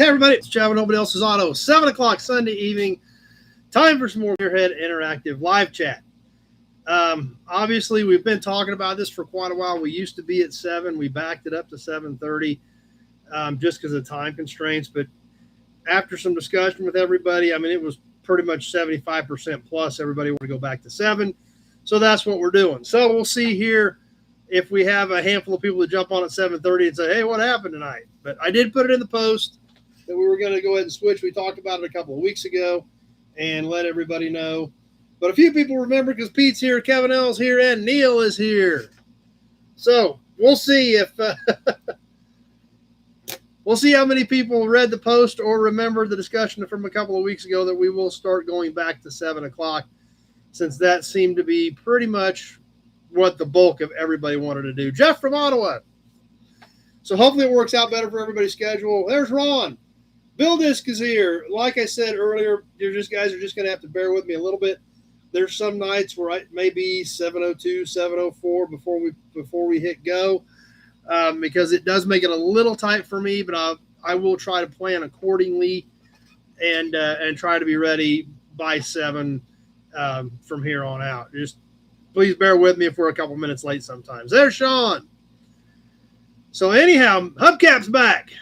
Hey everybody, it's Chad with Nobody Else's Auto. 7 o'clock Sunday evening. Time for some more Gearhead Interactive live chat. Obviously, we've been talking about this for quite a while. We used to be at 7. We backed it up to 7:30 just because of time constraints. But after some discussion with everybody, I mean, it was pretty much 75% plus. Everybody wanted to go back to 7. So that's what we're doing. So we'll see here if we have a handful of people to jump on at 7:30 and say, hey, what happened tonight? But I did put it in the post that we were going to go ahead and switch. We talked about it a couple of weeks ago and let everybody know. But a few people remember because Pete's here, Kevin L's here, and Neil is here. So we'll see if we'll see how many people read the post or remember the discussion from a couple of weeks ago that we will start going back to 7 o'clock, since that seemed to be pretty much what the bulk of everybody wanted to do. Jeff from Ottawa. So hopefully it works out better for everybody's schedule. There's Ron. Bill Disc is here. Like I said earlier, guys are just going to have to bear with me a little bit. There's some nights where it may be 7:02, 7:04 before we hit go, because it does make it a little tight for me. But I will try to plan accordingly and try to be ready by 7 from here on out. Just please bear with me if we're a couple minutes late sometimes. There's Sean. So anyhow, Hubcap's back.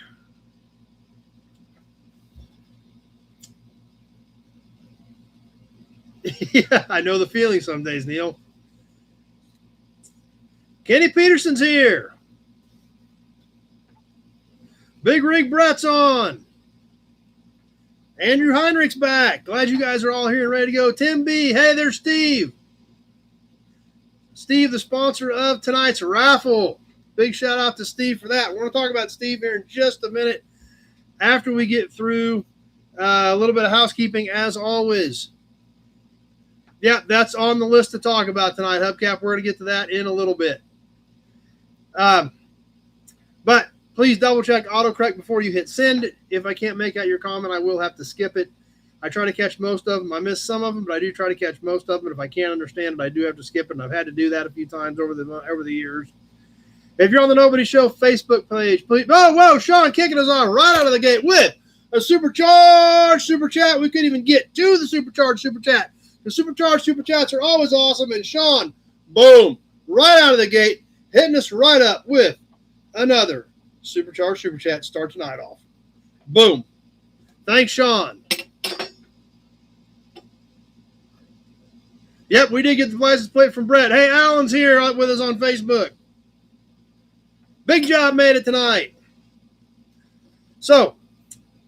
Yeah, I know the feeling some days, Neil. Kenny Peterson's here. Big Rig Brett's on. Andrew Heinrich's back. Glad you guys are all here and ready to go. Tim B. Hey, there's Steve. Steve, the sponsor of tonight's raffle. Big shout out to Steve for that. We're going to talk about Steve here in just a minute after we get through a little bit of housekeeping as always. Yeah, that's on the list to talk about tonight, Hubcap. We're going to get to that in a little bit. But please double-check autocorrect before you hit send. If I can't make out your comment, I will have to skip it. I try to catch most of them. I miss some of them, but I do try to catch most of them. And if I can't understand it, I do have to skip it, and I've had to do that a few times over the years. If you're on the Nobody Show Facebook page, please. Oh, whoa, Sean kicking us off right out of the gate with a supercharged super chat. We couldn't even get to the supercharged super chat. The supercharged super chats are always awesome. And Sean, boom, right out of the gate, hitting us right up with another supercharged super chat. Start tonight off. Boom. Thanks, Sean. Yep, we did get the license plate from Brett. Hey, Alan's here with us on Facebook. Big job made it tonight. So,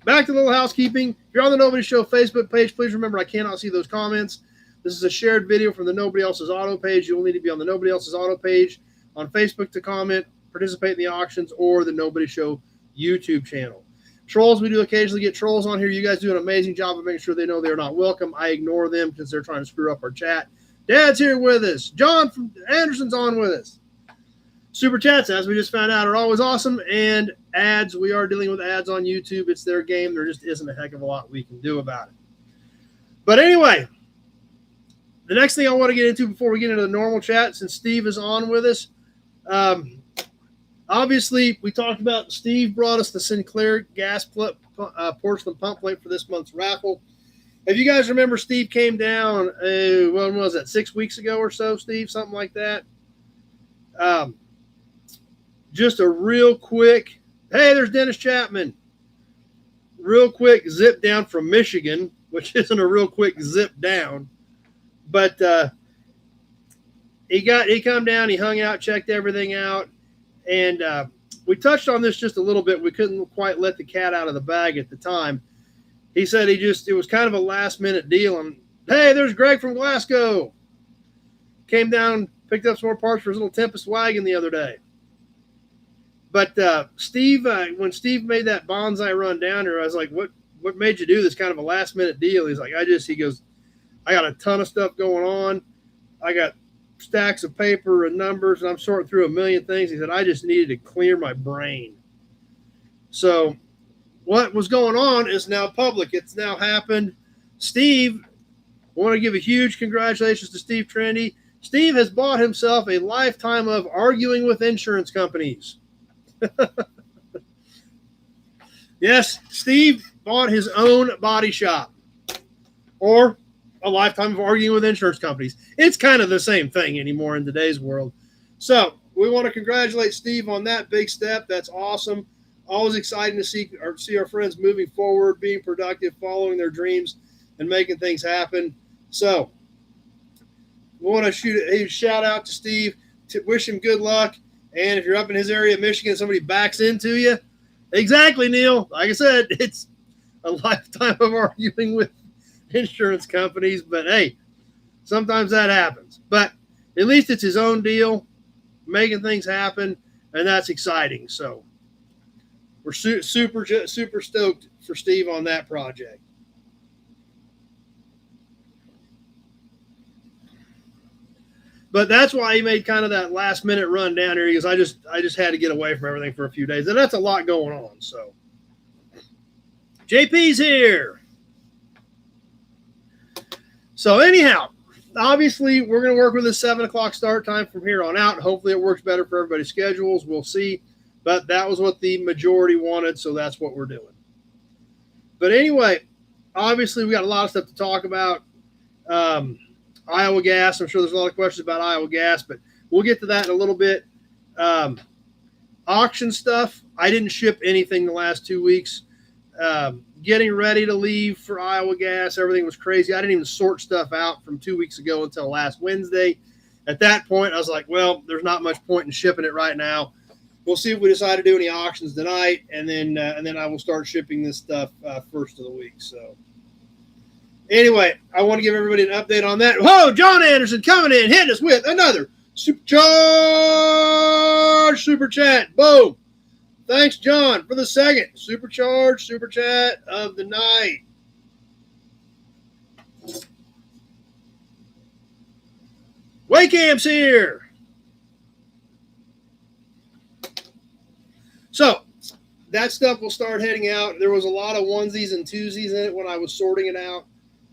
back to a little housekeeping. If you're on the Nobody Show Facebook page, please remember I cannot see those comments. This is a shared video from the Nobody Else's Auto page. You'll need to be on the Nobody Else's Auto page on Facebook to comment, participate in the auctions, or the Nobody Show YouTube channel. Trolls, we do occasionally get trolls on here. You guys do an amazing job of making sure they know they're not welcome. I ignore them because they're trying to screw up our chat. Dad's here with us. John from Anderson's on with us. Super chats, as we just found out, are always awesome. And ads, we are dealing with ads on YouTube. It's their game. There just isn't a heck of a lot we can do about it. But anyway, the next thing I want to get into before we get into the normal chat, since Steve is on with us, obviously we talked about Steve brought us the Sinclair gas porcelain pump plate for this month's raffle. If you guys remember, Steve came down, when was that, 6 weeks ago or so, Steve, something like that. Just a real quick, hey, there's Dennis Chapman. Real quick zip down from Michigan, which isn't a real quick zip down. But he come down, he hung out, checked everything out. And we touched on this just a little bit. We couldn't quite let the cat out of the bag at the time. He said it was kind of a last-minute deal. And, hey, there's Greg from Glasgow. Came down, picked up some more parts for his little Tempest wagon the other day. But Steve, when Steve made that bonsai run down here, I was like, what made you do this kind of a last-minute deal? He's like, he goes, I got a ton of stuff going on. I got stacks of paper and numbers, and I'm sorting through a million things. He said, I just needed to clear my brain. So what was going on is now public. It's now happened. Steve, I want to give a huge congratulations to Steve Trendy. Steve has bought himself a lifetime of arguing with insurance companies. Yes, Steve bought his own body shop, or a lifetime of arguing with insurance companies. It's kind of the same thing anymore in today's world. So we want to congratulate Steve on that big step. That's awesome. Always exciting to see our friends moving forward, being productive, following their dreams, and making things happen. So we want to shoot a shout out to Steve, to wish him good luck. And if you're up in his area of Michigan, somebody backs into you. Exactly, Neil. Like I said, it's a lifetime of arguing with insurance companies, but hey, sometimes that happens. But at least it's his own deal, making things happen, and that's exciting. So we're super stoked for Steve on that project. But that's why he made kind of that last minute run down here, because I just had to get away from everything for a few days, and that's a lot going on. So JP's here. So anyhow, obviously we're going to work with a 7 o'clock start time from here on out. Hopefully it works better for everybody's schedules. We'll see. But that was what the majority wanted, so that's what we're doing. But anyway, obviously we got a lot of stuff to talk about. Iowa gas. I'm sure there's a lot of questions about Iowa gas, but we'll get to that in a little bit. Auction stuff. I didn't ship anything the last 2 weeks. Getting ready to leave for Iowa gas. Everything was crazy. I didn't even sort stuff out from 2 weeks ago until last Wednesday. At that point, I was like, well, there's not much point in shipping it right now. We'll see if we decide to do any auctions tonight, and then I will start shipping this stuff first of the week. So anyway, I want to give everybody an update on that. Whoa, John Anderson coming in, hitting us with another supercharged super chat. Boom. Thanks, John, for the second supercharged super chat of the night. Waycamp's here. So that stuff will start heading out. There was a lot of onesies and twosies in it when I was sorting it out.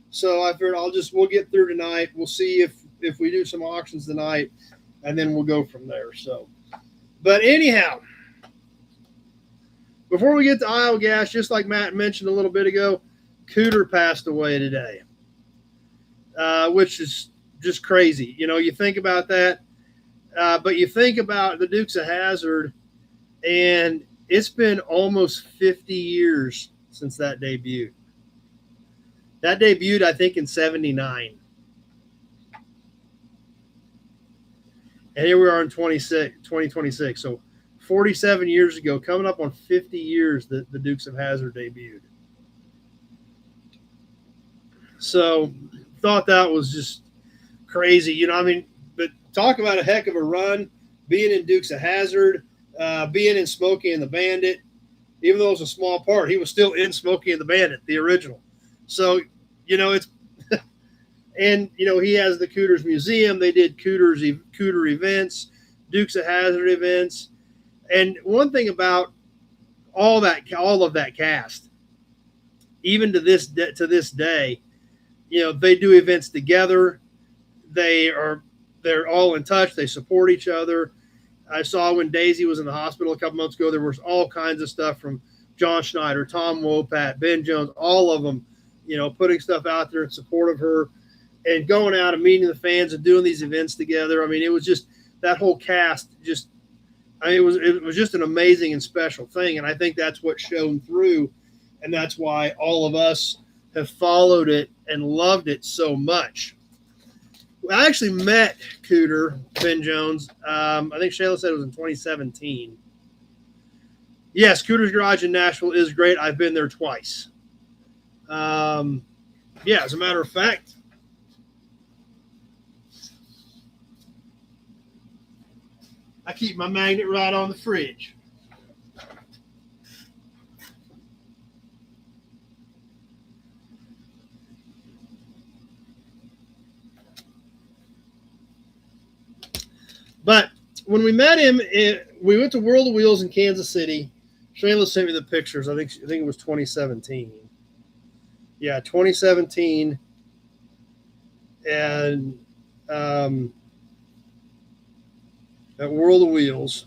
So I figured we'll get through tonight. We'll see if we do some auctions tonight, and then we'll go from there. So, but anyhow, before we get to Iowa gas, just like Matt mentioned a little bit ago, Cooter passed away today, which is just crazy. You know, you think about that, but you think about the Dukes of Hazzard, and it's been almost 50 years since that debuted. That debuted, I think, in 79. And here we are in 2026. So 47 years ago, coming up on 50 years that the Dukes of Hazzard debuted. So thought that was just crazy. You know, I mean, but talk about a heck of a run, being in Dukes of Hazzard, being in Smokey and the Bandit. Even though it was a small part, he was still in Smokey and the Bandit, the original. So, you know, it's and, you know, he has the Cooters Museum. They did Cooter events, Dukes of Hazzard events. And one thing about all of that cast, even to this day, you know, they do events together. They're all in touch. They support each other. I saw when Daisy was in the hospital a couple months ago, there was all kinds of stuff from John Schneider, Tom Wopat, Ben Jones, all of them, you know, putting stuff out there in support of her and going out and meeting the fans and doing these events together. I mean, it was just that whole cast it was just an amazing and special thing. And I think that's what shone through. And that's why all of us have followed it and loved it so much. I actually met Cooter, Ben Jones. I think Shayla said it was in 2017. Yes, Cooter's Garage in Nashville is great. I've been there twice. Yeah, as a matter of fact, I keep my magnet right on the fridge. But when we met him, we went to World of Wheels in Kansas City. Shayla sent me the pictures. I think it was 2017. Yeah, 2017. And at World of Wheels.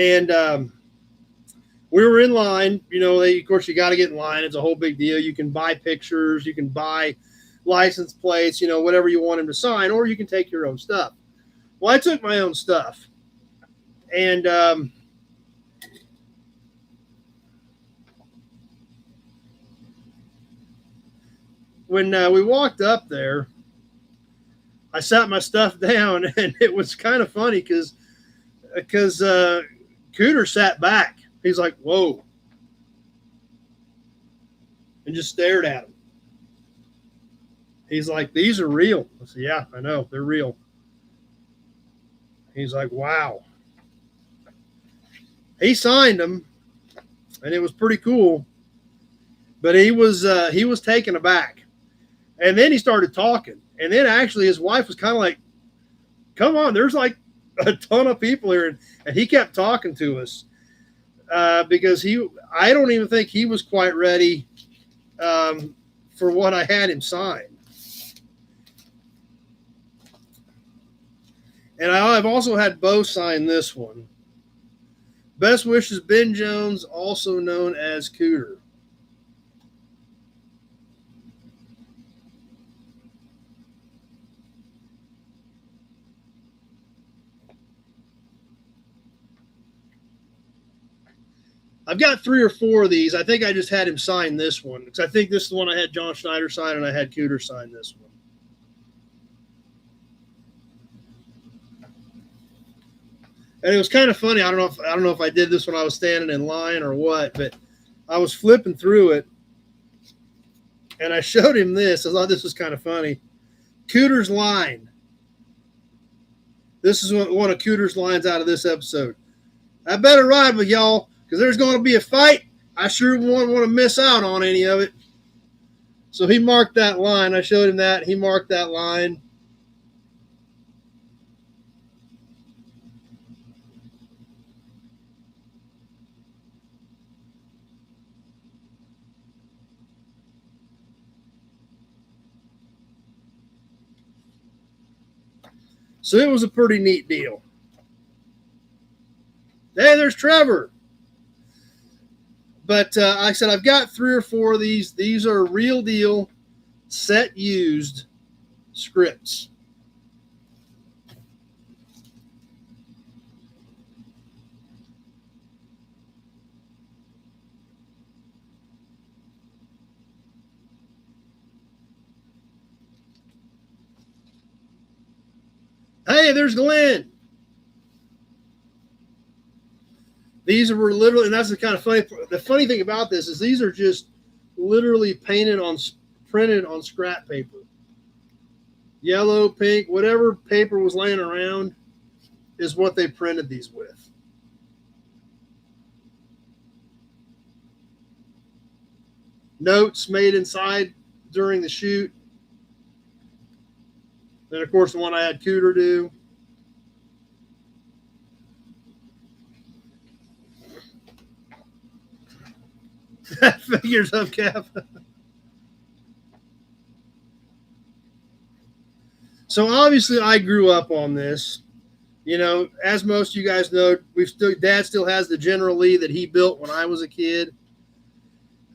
And we were in line. You know, of course, you got to get in line. It's a whole big deal. You can buy pictures. You can buy license plates, you know, whatever you want him to sign, or you can take your own stuff. Well, I took my own stuff. And when we walked up there, I sat my stuff down, and it was kind of funny because Cooter sat back. He's like, whoa, and just stared at him. He's like, these are real. I said, yeah, I know, they're real. He's like, wow. He signed them, and it was pretty cool. But he was taken aback. And then he started talking. And then actually his wife was kind of like, come on, there's like a ton of people here. And he kept talking to us because I don't even think he was quite ready for what I had him sign. And I've also had Bo sign this one. Best wishes, Ben Jones, also known as Cooter. I've got 3 or 4 of these. I think I just had him sign this one because I think this is the one I had John Schneider sign, and I had Cooter sign this one. And it was kind of funny. I don't know if I did this when I was standing in line or what, but I was flipping through it, and I showed him this. I thought this was kind of funny. Cooter's line. This is one of Cooter's lines out of this episode. I better ride with y'all because there's going to be a fight. I sure won't want to miss out on any of it. So he marked that line. I showed him that. He marked that line. So it was a pretty neat deal. Hey, there's Trevor. But like I said, I've got 3 or 4 of these. These are real deal, set used scripts. Hey, there's Glenn. These were literally, and that's the kind of the funny thing about this is these are just literally printed on scrap paper. Yellow, pink, whatever paper was laying around is what they printed these with. Notes made inside during the shoot. Then, of course, the one I had Cooter do. That figures up, Cap. So obviously, I grew up on this. You know, as most of you guys know, Dad still has the General Lee that he built when I was a kid.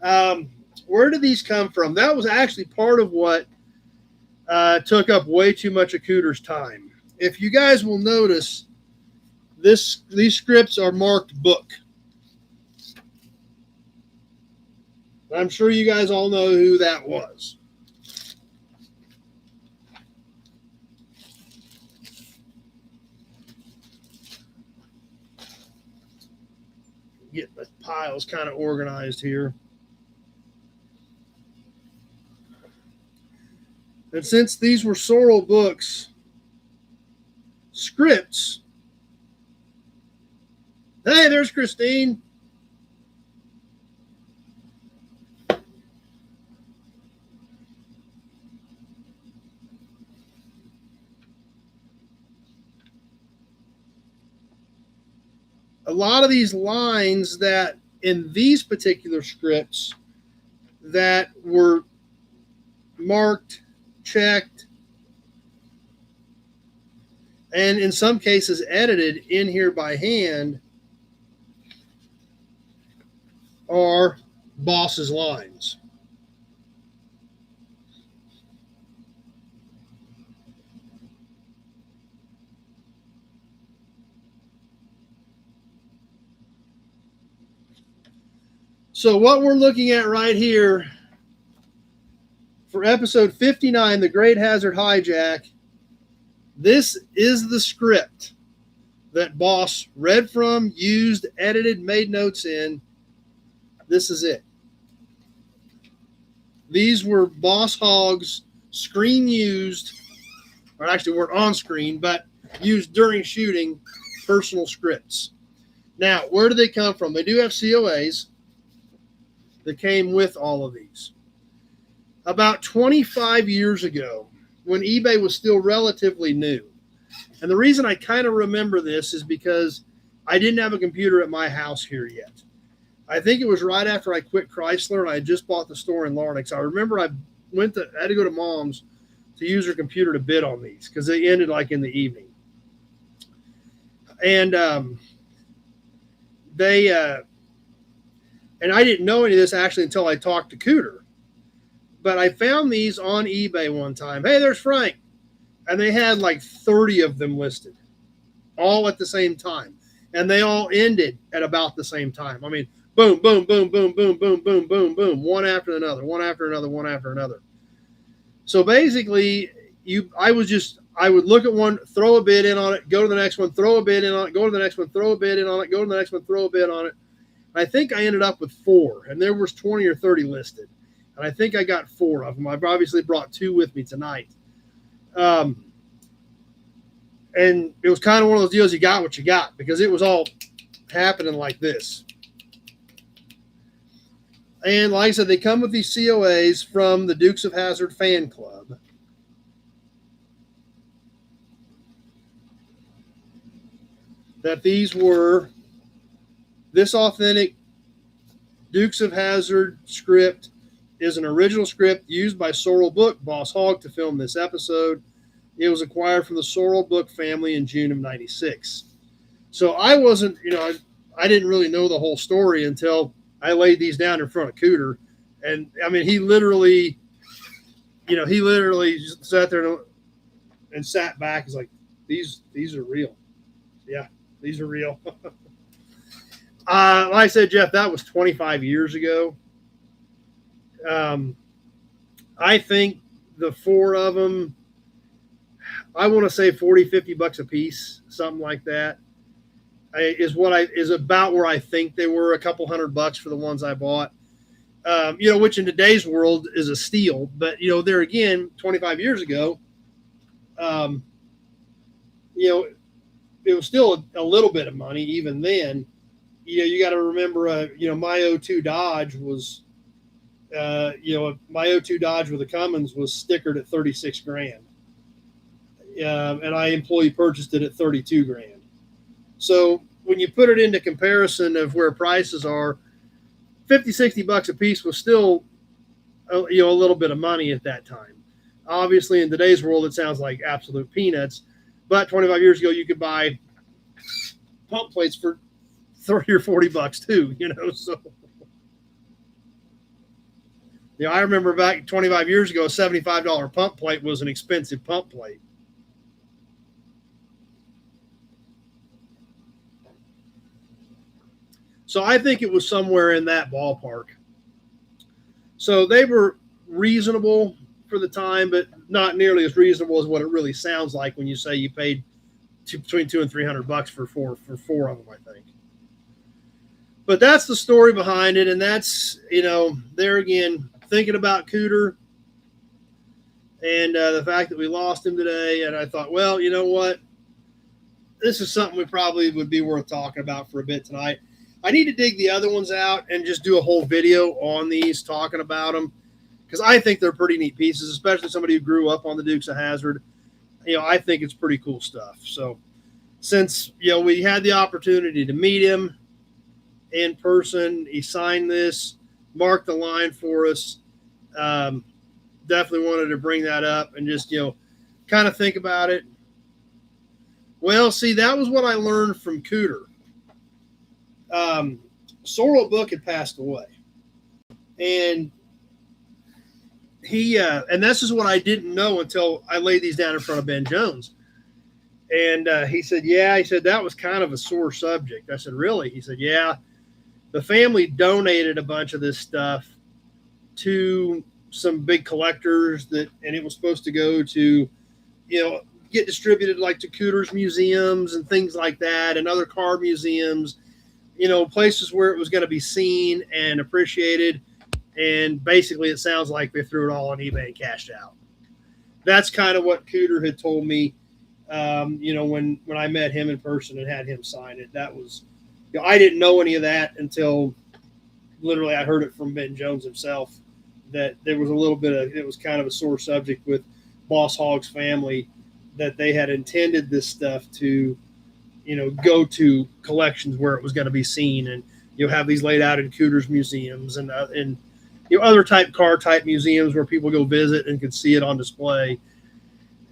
Where did these come from? That was actually part of what took up way too much of Cooter's time. If you guys will notice, these scripts are marked book. I'm sure you guys all know who that was. Get the piles kind of organized here. And since these were Sorrel books, scripts. Hey, there's Christine. A lot of these lines that in these particular scripts that were marked, checked, and in some cases edited in here by hand are Boss's lines. So what we're looking at right here for episode 59, The Great Hazard Hijack, this is the script that Boss read from, used, edited, made notes in. This is it. These were Boss Hogg's screen used, or actually weren't on screen, but used during shooting personal scripts. Now, where do they come from? They do have COAs that came with all of these. About 25 years ago, when eBay was still relatively new, and the reason I kind of remember this is because I didn't have a computer at my house here yet. I think it was right after I quit Chrysler and I had just bought the store in Larnix. I remember I had to go to Mom's to use her computer to bid on these because they ended like in the evening. And and I didn't know any of this actually until I talked to Cooter. But I found these on eBay one time. Hey, there's Frank. And they had like 30 of them listed, all at the same time. And they all ended at about the same time. I mean, boom, boom, boom, boom, boom, boom, boom, boom, boom, one after another, one after another, one after another. So basically, I would look at one, throw a bid in on it, go to the next one, throw a bid in on it, go to the next one, throw a bid in on it, go to the next one, throw a bid on it. And I think I ended up with 4, and there was 20 or 30 listed. And I think I got 4 of them. I've obviously brought 2 with me tonight. And it was kind of one of those deals, you got what you got, because it was all happening like this. And like I said, they come with these COAs from the Dukes of Hazzard fan club. That these were this authentic Dukes of Hazzard script is an original script used by Sorrel Book Boss Hogg to film this episode. It was acquired from the Sorrel Book family in June of '96. So I wasn't, I didn't really know the whole story until I laid these down in front of Cooter. And I mean, he literally just sat there and sat back. He's like, these are real. Yeah, these are real. Like I said, Jeff, that was 25 years ago. I think the 4 of them, I want to say $40-$50 a piece, something like that, is about where I think they were. A couple $100 for the ones I bought, which in today's world is a steal. But there again, 25 years ago, it was still a little bit of money even then. You got to remember, my 02 Dodge was, my 02 Dodge with a Cummins was stickered at $36,000. And I employee purchased it at $32,000. So when you put it into comparison of where prices are, $50-$60 a piece was still, a little bit of money at that time. Obviously, in today's world, it sounds like absolute peanuts. But 25 years ago, you could buy pump plates for $30 or $40 too. So. I remember back 25 years ago, a $75 pump plate was an expensive pump plate. So I think it was somewhere in that ballpark. So they were reasonable for the time, but not nearly as reasonable as what it really sounds like when you say you paid between $200 and $300 for 4 of them, I think. But that's the story behind it, and that's there again, thinking about Cooter and the fact that we lost him today, and I thought, well, you know what? This is something we probably would be worth talking about for a bit tonight. I need to dig the other ones out and just do a whole video on these, talking about them, because I think they're pretty neat pieces, especially somebody who grew up on the Dukes of Hazzard. I think it's pretty cool stuff. So since, we had the opportunity to meet him in person, he signed this, marked the line for us. Definitely wanted to bring that up and just, kind of think about it. Well, see, that was what I learned from Cooter. Sorrel Book had passed away, and and this is what I didn't know until I laid these down in front of Ben Jones. And he said, yeah, he said, that was kind of a sore subject. I said, really? He said, yeah, the family donated a bunch of this stuff to some big collectors and it was supposed to go to, get distributed like to Cooter's museums and things like that, and other car museums, places where it was going to be seen and appreciated. And basically it sounds like they threw it all on eBay and cashed out. That's kind of what Cooter had told me. When I met him in person and had him sign it. That was, I didn't know any of that until literally I heard it from Ben Jones himself, that there was a little bit of, it was kind of a sore subject with Boss Hogg's family, that they had intended this stuff to, go to collections where it was going to be seen, and you'll have these laid out in Cooter's museums and other car type museums where people go visit and could see it on display.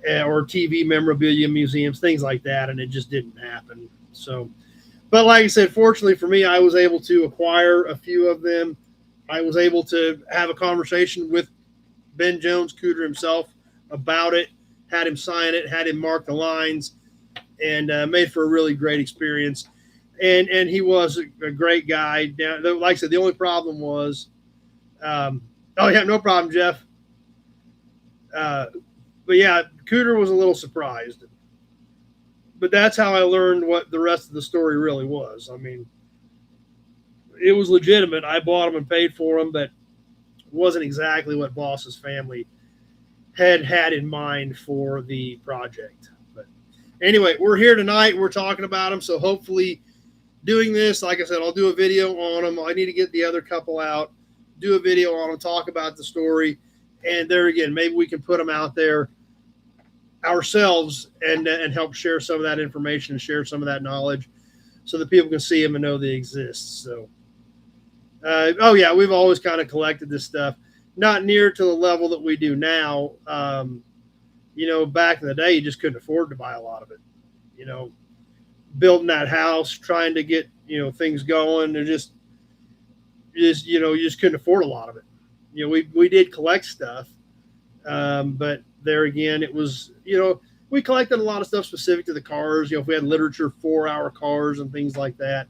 Or TV memorabilia museums, things like that, and it just didn't happen. So, but like I said, fortunately for me, I was able to acquire a few of them. I was able to have a conversation with Ben Jones, Cooter himself, about it, had him sign it, had him mark the lines, and made for a really great experience. And he was a great guy. Like I said, the only problem was, oh yeah, no problem, Jeff. But yeah, Cooter was a little surprised. But that's how I learned what the rest of the story really was. I mean, it was legitimate. I bought them and paid for them, but it wasn't exactly what Boss's family had in mind for the project. But anyway, we're here tonight. We're talking about them. So hopefully doing this, like I said, I'll do a video on them. I need to get the other couple out, do a video on them, talk about the story. And there again, maybe we can put them out there ourselves and help share some of that information and share some of that knowledge so that people can see them and know they exist. So, oh yeah, we've always kind of collected this stuff, not near to the level that we do now. Back in the day, you just couldn't afford to buy a lot of it. Building that house, trying to get, things going, you just couldn't afford a lot of it. We did collect stuff, but there again, it was, we collected a lot of stuff specific to the cars. If we had literature for our cars and things like that.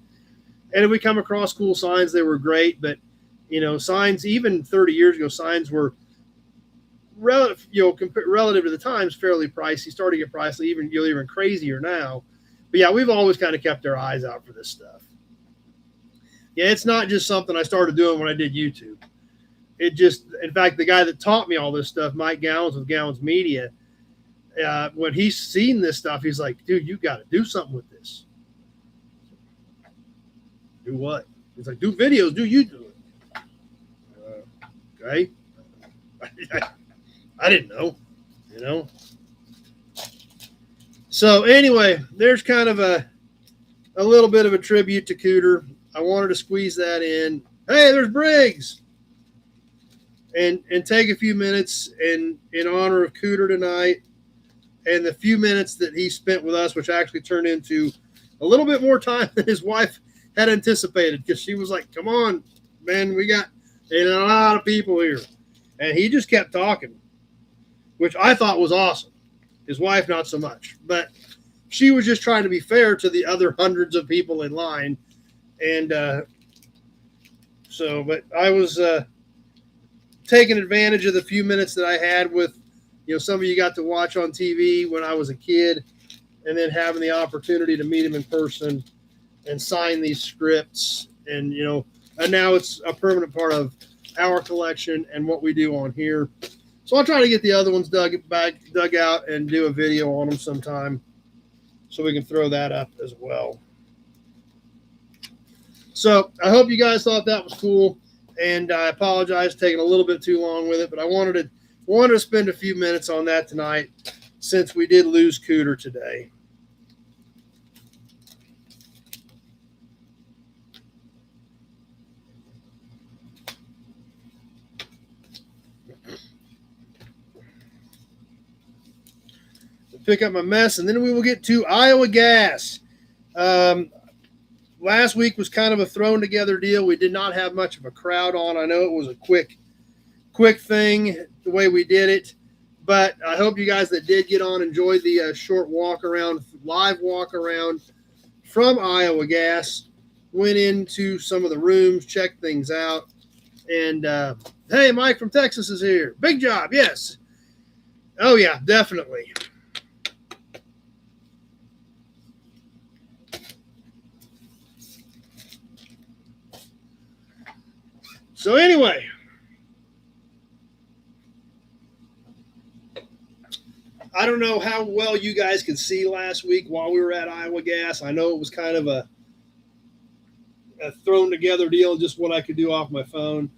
And if we come across cool signs, they were great. But, signs, even 30 years ago, signs were relative to the times, fairly pricey, starting to get pricey, even crazier now. But yeah, we've always kind of kept our eyes out for this stuff. Yeah, it's not just something I started doing when I did YouTube. In fact, the guy that taught me all this stuff, Mike Gowans with Gowans Media, when he's seen this stuff, he's like, dude, you got to do something with this. Do what? He's like, do videos, do YouTube. Okay. I didn't know, So anyway, there's kind of a little bit of a tribute to Cooter. I wanted to squeeze that in. Hey, there's Briggs. And take a few minutes in honor of Cooter tonight and the few minutes that he spent with us, which actually turned into a little bit more time than his wife had anticipated, because she was like, come on, man, we got a lot of people here. And he just kept talking, which I thought was awesome. His wife, not so much. But she was just trying to be fair to the other hundreds of people in line. And but I was taking advantage of the few minutes that I had with, some of you got to watch on TV when I was a kid, and then having the opportunity to meet him in person and sign these scripts. And, and now it's a permanent part of our collection and what we do on here. So I'll try to get the other ones dug out and do a video on them sometime so we can throw that up as well. So I hope you guys thought that was cool. And I apologize for taking a little bit too long with it, but I wanted to spend a few minutes on that tonight since we did lose Cooter today. Pick up my mess, and then we will get to Iowa gas. last week was kind of a thrown together deal. We did not have much of a crowd on. I know it was a quick thing the way we did it, but I hope you guys that did get on enjoyed the short walk around, live walk around from Iowa Gas. Went into some of the rooms, checked things out, and hey, Mike from Texas is here. Big job, yes. Oh yeah, definitely. So anyway, I don't know how well you guys could see last week while we were at Iowa Gas. I know it was kind of a thrown together deal, just what I could do off my phone.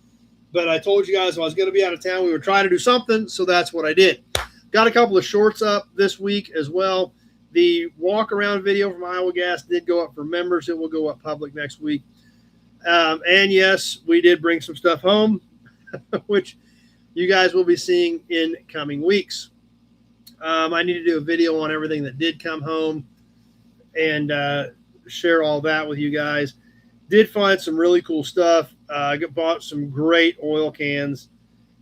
But I told you guys I was going to be out of town. We were trying to do something, so that's what I did. Got a couple of shorts up this week as well. The walk around video from Iowa Gas did go up for members. It will go up public next week. And yes, we did bring some stuff home, which you guys will be seeing in coming weeks. I need to do a video on everything that did come home and share all that with you guys. Did find some really cool stuff. I bought some great oil cans,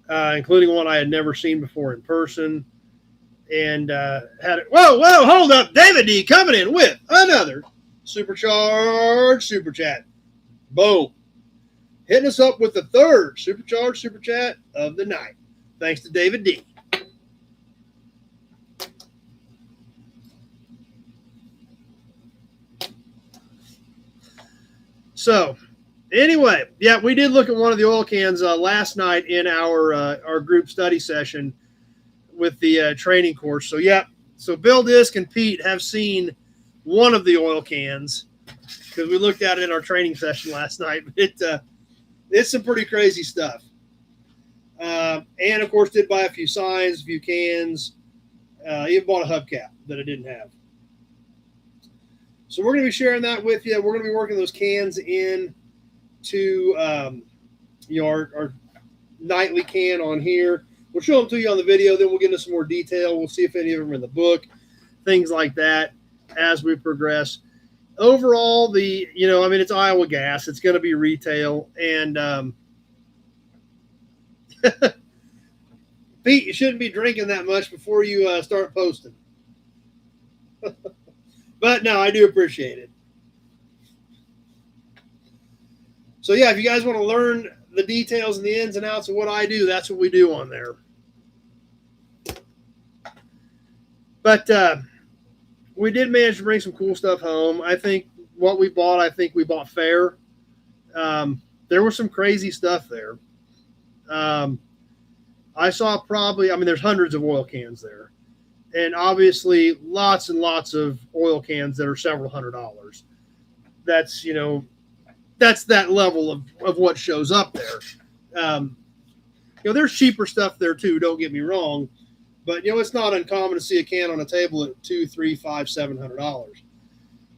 including one I had never seen before in person. And had it. Whoa, hold up. David D coming in with another supercharged super chat. Boom. Hitting us up with the third supercharged super chat of the night. Thanks to David D. So, anyway, yeah, we did look at one of the oil cans last night in our group study session with the training course. So, yeah, so Bill Disk and Pete have seen one of the oil cans because we looked at it in our training session last night. It's some pretty crazy stuff. And, of course, did buy a few signs, a few cans, even bought a hubcap that I didn't have. So we're going to be sharing that with you. We're going to be working those cans in to our nightly can on here. We'll show them to you on the video. Then we'll get into some more detail. We'll see if any of them are in the book, things like that as we progress. Overall, it's Iowa Gas. It's going to be retail. And Pete, you shouldn't be drinking that much before you start posting. But no, I do appreciate it. So yeah, if you guys want to learn the details and the ins and outs of what I do, that's what we do on there. But we did manage to bring some cool stuff home. I think what we bought, we bought fair. There was some crazy stuff there. I saw there's hundreds of oil cans there. And obviously lots and lots of oil cans that are several $100s. That's, that's that level of what shows up there. There's cheaper stuff there too, don't get me wrong. But, it's not uncommon to see a can on a table at $200, $300, $500, $700.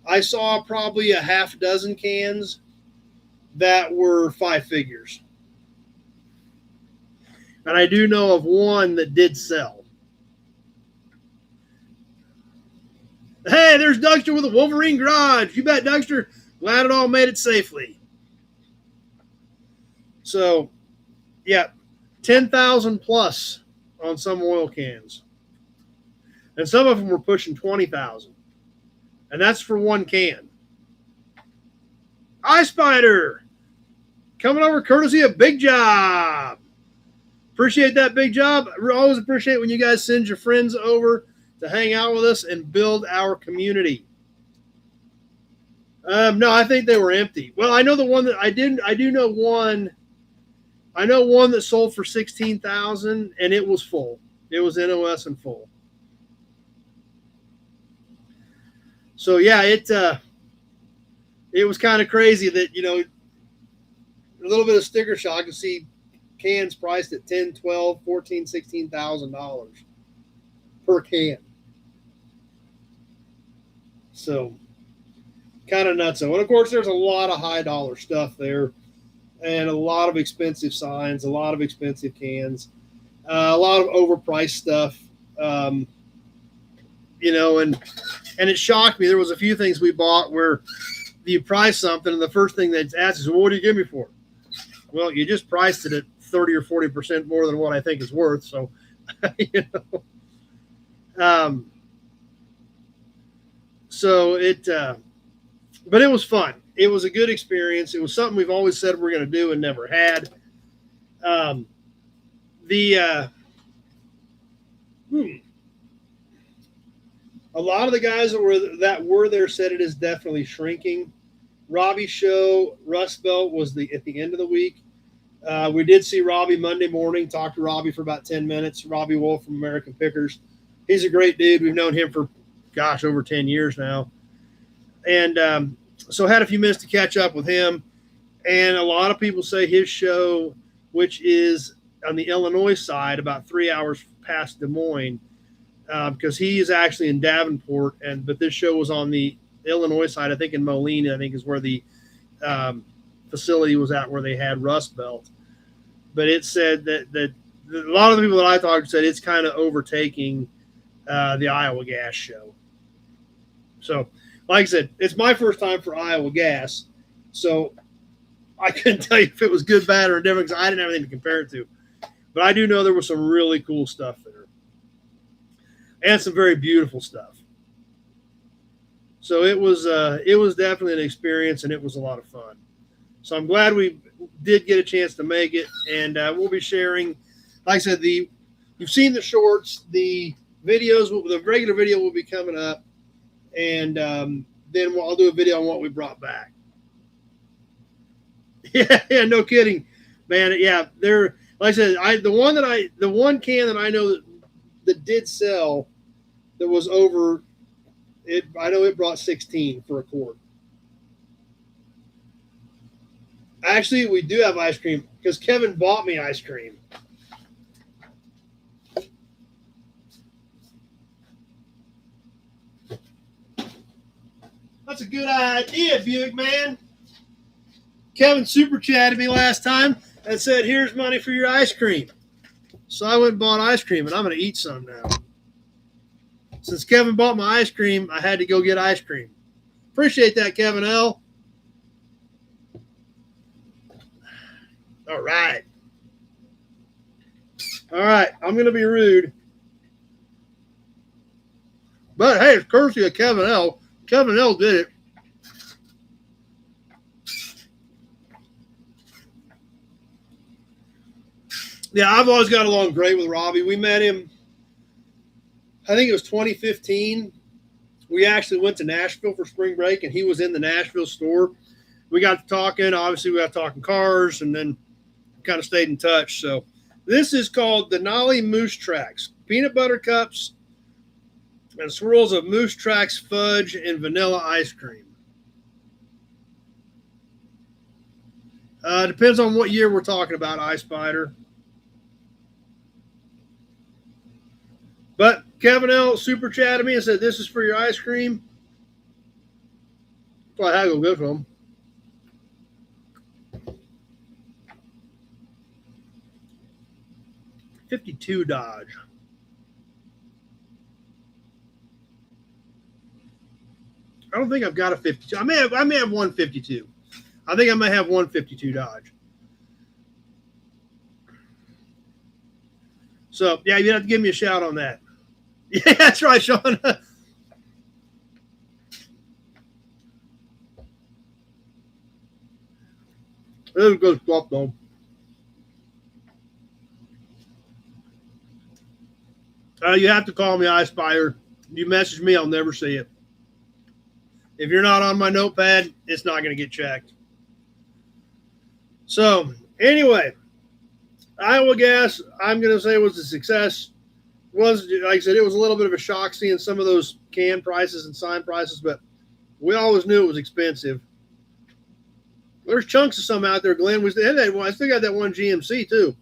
I saw probably a half dozen cans that were 5 figures. And I do know of one that did sell. Hey, there's Dougster with a Wolverine Garage. You bet, Dougster. Glad it all made it safely. So, yeah, 10,000 plus on some oil cans. And some of them were pushing 20,000. And that's for one can. iSpider coming over courtesy of Big Job. Appreciate that, Big Job. I always appreciate when you guys send your friends over to hang out with us and build our community. No, I think they were empty. Well, I know the one that I do know one. I know one that sold for 16,000 and it was full. It was NOS and full. So yeah, it was kind of crazy that, a little bit of sticker shock to see cans priced at $10, $12, $14, $16,000 per can. So kind of nuts. And of course, there's a lot of high dollar stuff there and a lot of expensive signs, a lot of expensive cans, a lot of overpriced stuff. And it shocked me. There was a few things we bought where you price something, and the first thing they ask is, well, what do you give me for it? Well, you just priced it at 30 or 40% more than what I think it's worth. So, you know, um, so but it was fun. It was a good experience. It was something we've always said we're going to do and never had. Um, the A lot of the guys that were there said it is definitely shrinking. Robbie's show, Rust Belt, was at the end of the week. We did see Robbie Monday morning. Talked to Robbie for about 10 minutes. Robbie Wolf from American Pickers. He's a great dude. We've known him for, over 10 years now. And so had a few minutes to catch up with him. And a lot of people say his show, which is on the Illinois side, about 3 hours past Des Moines, because he is actually in Davenport, but this show was on the Illinois side, I think in Moline, I think is where the facility was at where they had Rust Belt. But it said that a lot of the people that I talked to said it's kind of overtaking the Iowa Gas show. So, like I said, it's my first time for Iowa Gas, so I couldn't tell you if it was good, bad, or different because I didn't have anything to compare it to. But I do know there was some really cool stuff there and some very beautiful stuff. So it was definitely an experience, and it was a lot of fun. So I'm glad we did get a chance to make it, and we'll be sharing. Like I said, you've seen the shorts, the videos, the regular video will be coming up, and then I'll do a video on what we brought back. Yeah, no kidding, man. Yeah, they're like I said, the one can that I know that did sell that was over. I know it brought 16 for a quart. Actually, we do have ice cream because Kevin bought me ice cream. That's a good idea, Buick man. Kevin super chatted me last time and said, here's money for your ice cream. So I went and bought ice cream, and I'm going to eat some now. Since Kevin bought my ice cream, I had to go get ice cream. Appreciate that, Kevin L. All right. All right, I'm going to be rude. But, hey, it's courtesy of Kevin L. Kevin L did it. Yeah, I've always got along great with Robbie. We met him, I think it was 2015. We actually went to Nashville for spring break, and he was in the Nashville store. We got to talking. Obviously, we got talking cars, and then kind of stayed in touch. So this is called Denali Moose Tracks. Peanut butter cups and swirls of Moose Tracks fudge and vanilla ice cream. Depends on what year we're talking about, Ice Spider. But Kevin L. super chatted me and said, this is for your ice cream. So I had to go get some. '52 Dodge. I don't think I've got a 52. I may have one 52. I think I may have one 52 Dodge. So, yeah, you have to give me a shout on that. Yeah, that's right, Sean. This is good stuff, though. You have to call me Ice Spider. You message me, I'll never see it. If you're not on my notepad, it's not going to get checked. So, anyway, Iowa Gas, I'm going to say was a success. Was, like I said, it was a little bit of a shock seeing some of those can prices and sign prices, but we always knew it was expensive. There's chunks of some out there, Glenn. I still got that one GMC, too.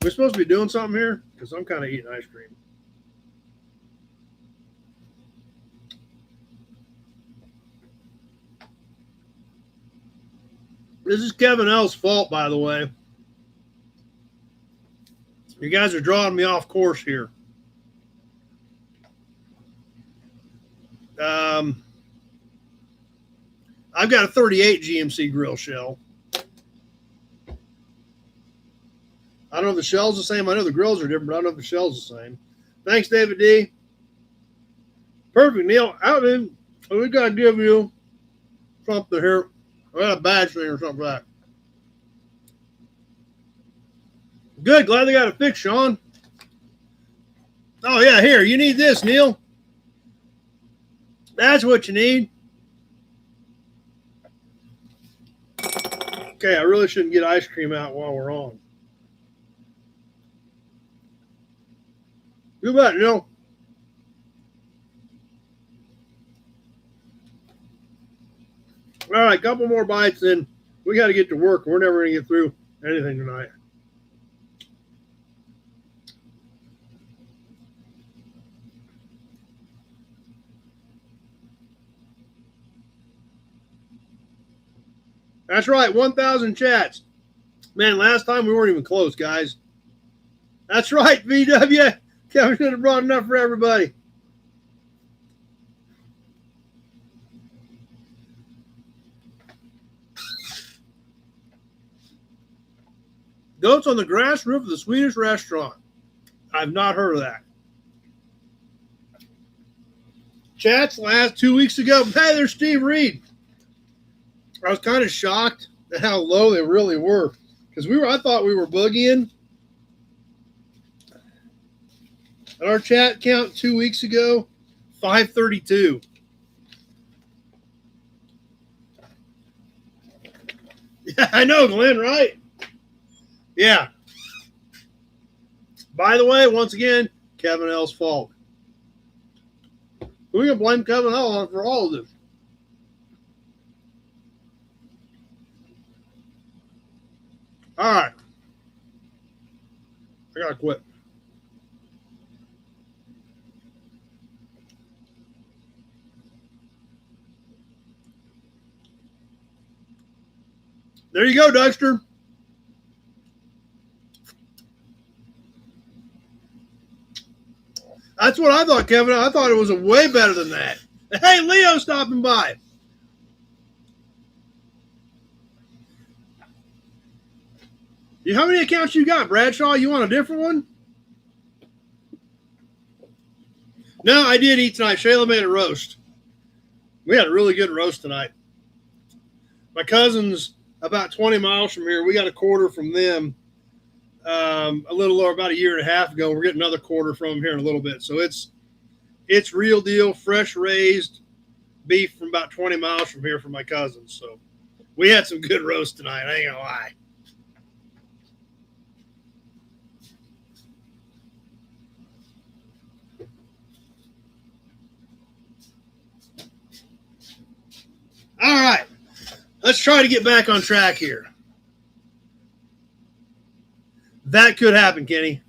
We're supposed to be doing something here? Because I'm kind of eating ice cream. This is Kevin L's fault, by the way. You guys are drawing me off course here. I've got a 38 GMC grill shell. I don't know if the shell's the same. I know the grills are different, but I don't know if the shell's the same. Thanks, David D. Perfect, Neil. We got to give you something here. I got a badge thing or something like that. Good. Glad they got it fixed, Sean. Oh, yeah. Here, you need this, Neil. That's what you need. Okay, I really shouldn't get ice cream out while we're on. You bet, Neil. All right, couple more bites, then we got to get to work. We're never going to get through anything tonight. That's right, 1,000 chats. Man, last time we weren't even close, guys. That's right, VW. Kevin should have brought enough for everybody. Goats on the grass roof of the Swedish restaurant. I've not heard of that. Chats last 2 weeks ago. Hey, there's Steve Reed. I was kind of shocked at how low they really were because I thought we were boogieing. At our chat count 2 weeks ago, 532. Yeah, I know, Glenn, right? Yeah. By the way, once again, Kevin L's fault. We can blame Kevin L for all of this. All right. I gotta quit. There you go, Dexter. That's what I thought, Kevin. I thought it was way better than that. Hey, Leo stopping by. How many accounts you got, Bradshaw? You want a different one? No, I did eat tonight. Shayla made a roast. We had a really good roast tonight. My cousin's about 20 miles from here. We got a quarter from them a little over about a year and a half ago. We're getting another quarter from them here in a little bit. So it's real deal, fresh raised beef from about 20 miles from here from my cousins. So we had some good roast tonight. I ain't gonna lie. All right, let's try to get back on track here. That could happen, Kenny.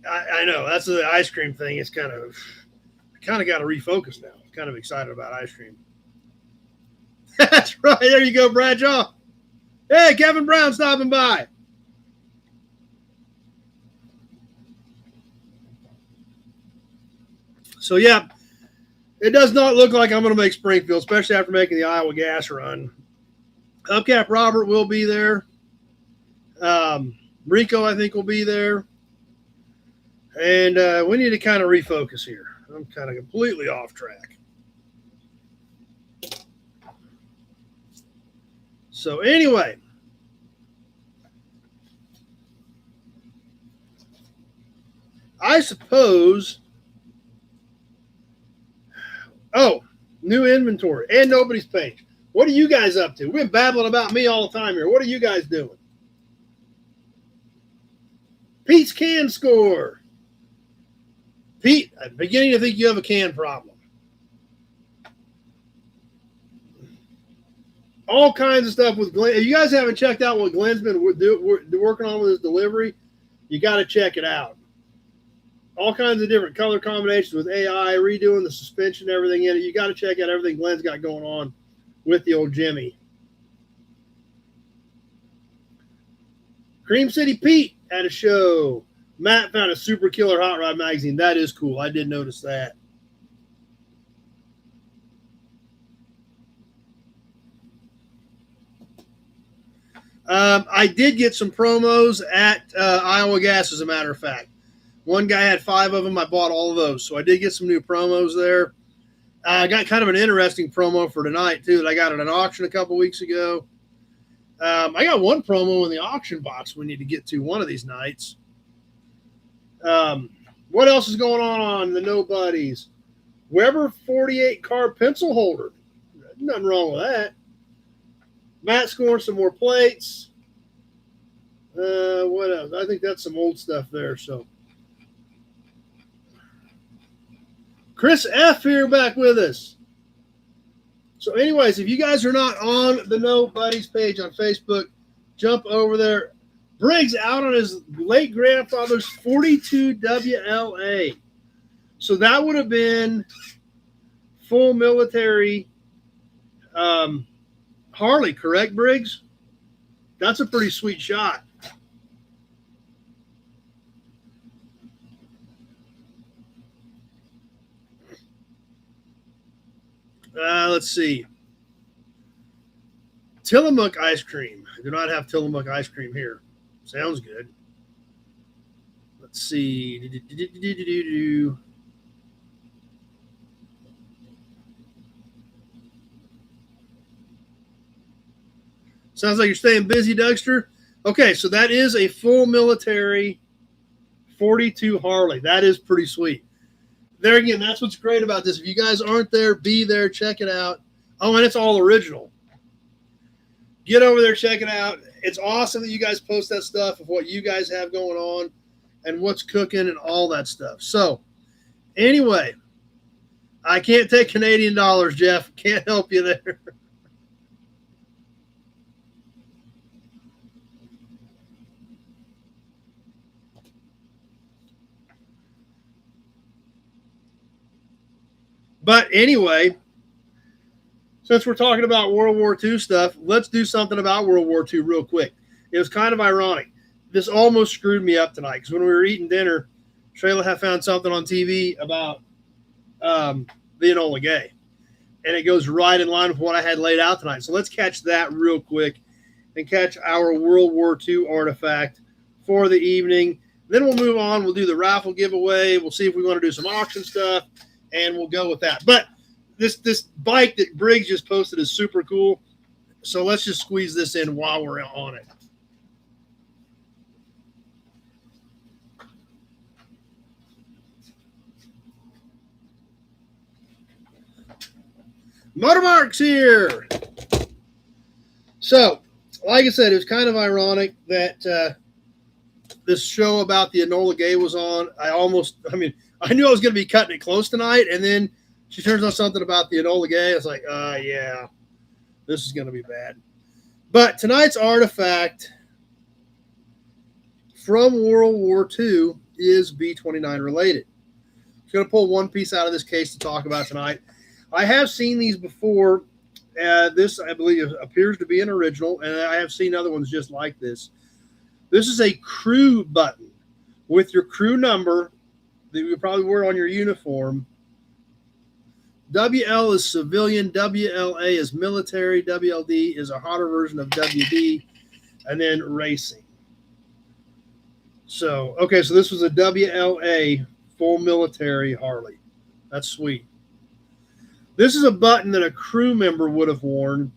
I know that's the ice cream thing. It's kind of got to refocus now. I'm kind of excited about ice cream. That's right. There you go, Bradshaw. Hey, Kevin Brown stopping by. So yeah. It does not look like I'm going to make Springfield, especially after making the Iowa gas run. Upcap Robert will be there. Rico, I think, will be there. And we need to kind of refocus here. I'm kind of completely off track. So anyway. I suppose... Oh, new inventory and nobody's page. What are you guys up to? We've been babbling about me all the time here. What are you guys doing? Pete's can score. Pete, I'm beginning to think you have a can problem. All kinds of stuff with Glenn. If you guys haven't checked out what Glenn's been working on with his delivery, you got to check it out. All kinds of different color combinations with AI, redoing the suspension, everything in it. You got to check out everything Glenn's got going on with the old Jimmy. Cream City Pete, at a show. Matt found a super killer hot rod magazine. That is cool. I did notice that. I did get some promos at Iowa Gas, as a matter of fact. One guy had 5 of them. I bought all of those. So I did get some new promos there. I got kind of an interesting promo for tonight, too, that I got at an auction a couple weeks ago. I got one promo in the auction box we need to get to one of these nights. What else is going on the Nobodies? Weber 48 car pencil holder. Nothing wrong with that. Matt scoring some more plates. What else? I think that's some old stuff there. So Chris F here back with us. So anyways, if you guys are not on the Nobodies page on Facebook, jump over there. Briggs out on his late grandfather's 42 WLA. So that would have been full military Harley, correct, Briggs? That's a pretty sweet shot. Let's see. Tillamook ice cream. I do not have Tillamook ice cream here. Sounds good. Let's see. Sounds like you're staying busy, Dougster. Okay, so that is a full military 42 Harley. That is pretty sweet. There again, that's what's great about this. If you guys aren't there, be there, check it out. Oh, and it's all original. Get over there, check it out. It's awesome that you guys post that stuff of what you guys have going on and what's cooking and all that stuff. So, anyway, I can't take Canadian dollars, Jeff. Can't help you there. But anyway, since we're talking about World War II stuff, let's do something about World War II real quick. It was kind of ironic. This almost screwed me up tonight because when we were eating dinner, Shayla had found something on TV about the Enola Gay. And it goes right in line with what I had laid out tonight. So let's catch that real quick and catch our World War II artifact for the evening. Then we'll move on. We'll do the raffle giveaway. We'll see if we want to do some auction stuff. And we'll go with that. But this bike that Briggs just posted is super cool. So let's just squeeze this in while we're on it. Motormarks here. So, like I said, it was kind of ironic that this show about the Enola Gay was on. I knew I was going to be cutting it close tonight, and then she turns on something about the Enola Gay. I was like, yeah, this is going to be bad. But tonight's artifact from World War II is B-29 related. I'm going to pull one piece out of this case to talk about tonight. I have seen these before. This, I believe, appears to be an original, and I have seen other ones just like this. This is a crew button with your crew number that you probably wear on your uniform. WL is civilian, WLA is military, WLD is a hotter version of WD, and then racing. So, okay, so this was a WLA full military Harley. That's sweet. This is a button that a crew member would have worn.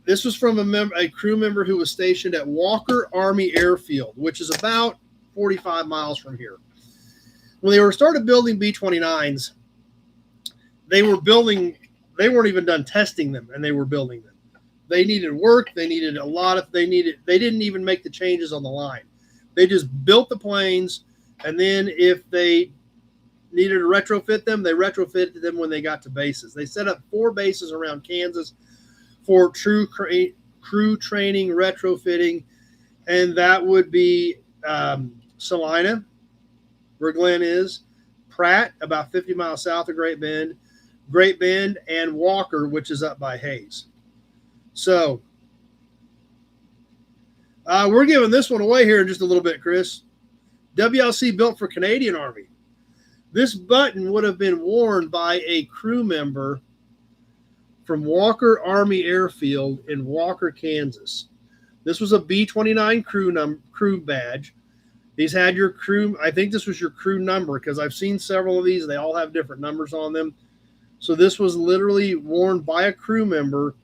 This was from a crew member who was stationed at Walker Army Airfield, which is about 45 miles from here. When they started building B-29s, they weren't even done testing them, and they were building them. They needed work. They didn't even make the changes on the line. They just built the planes, and then if they needed to retrofit them, they retrofitted them when they got to bases. They set up 4 bases around Kansas for crew training, retrofitting, and that would be Salina, where Glenn is, Pratt, about 50 miles south of Great Bend, and Walker, which is up by Hayes. So We're giving this one away here in just a little bit, Chris. WLC built for Canadian Army. This button would have been worn by a crew member from Walker Army Airfield in Walker, Kansas. This was a B-29 crew badge. These had your crew. I think this was your crew number because I've seen several of these. They all have different numbers on them. So this was literally worn by a crew member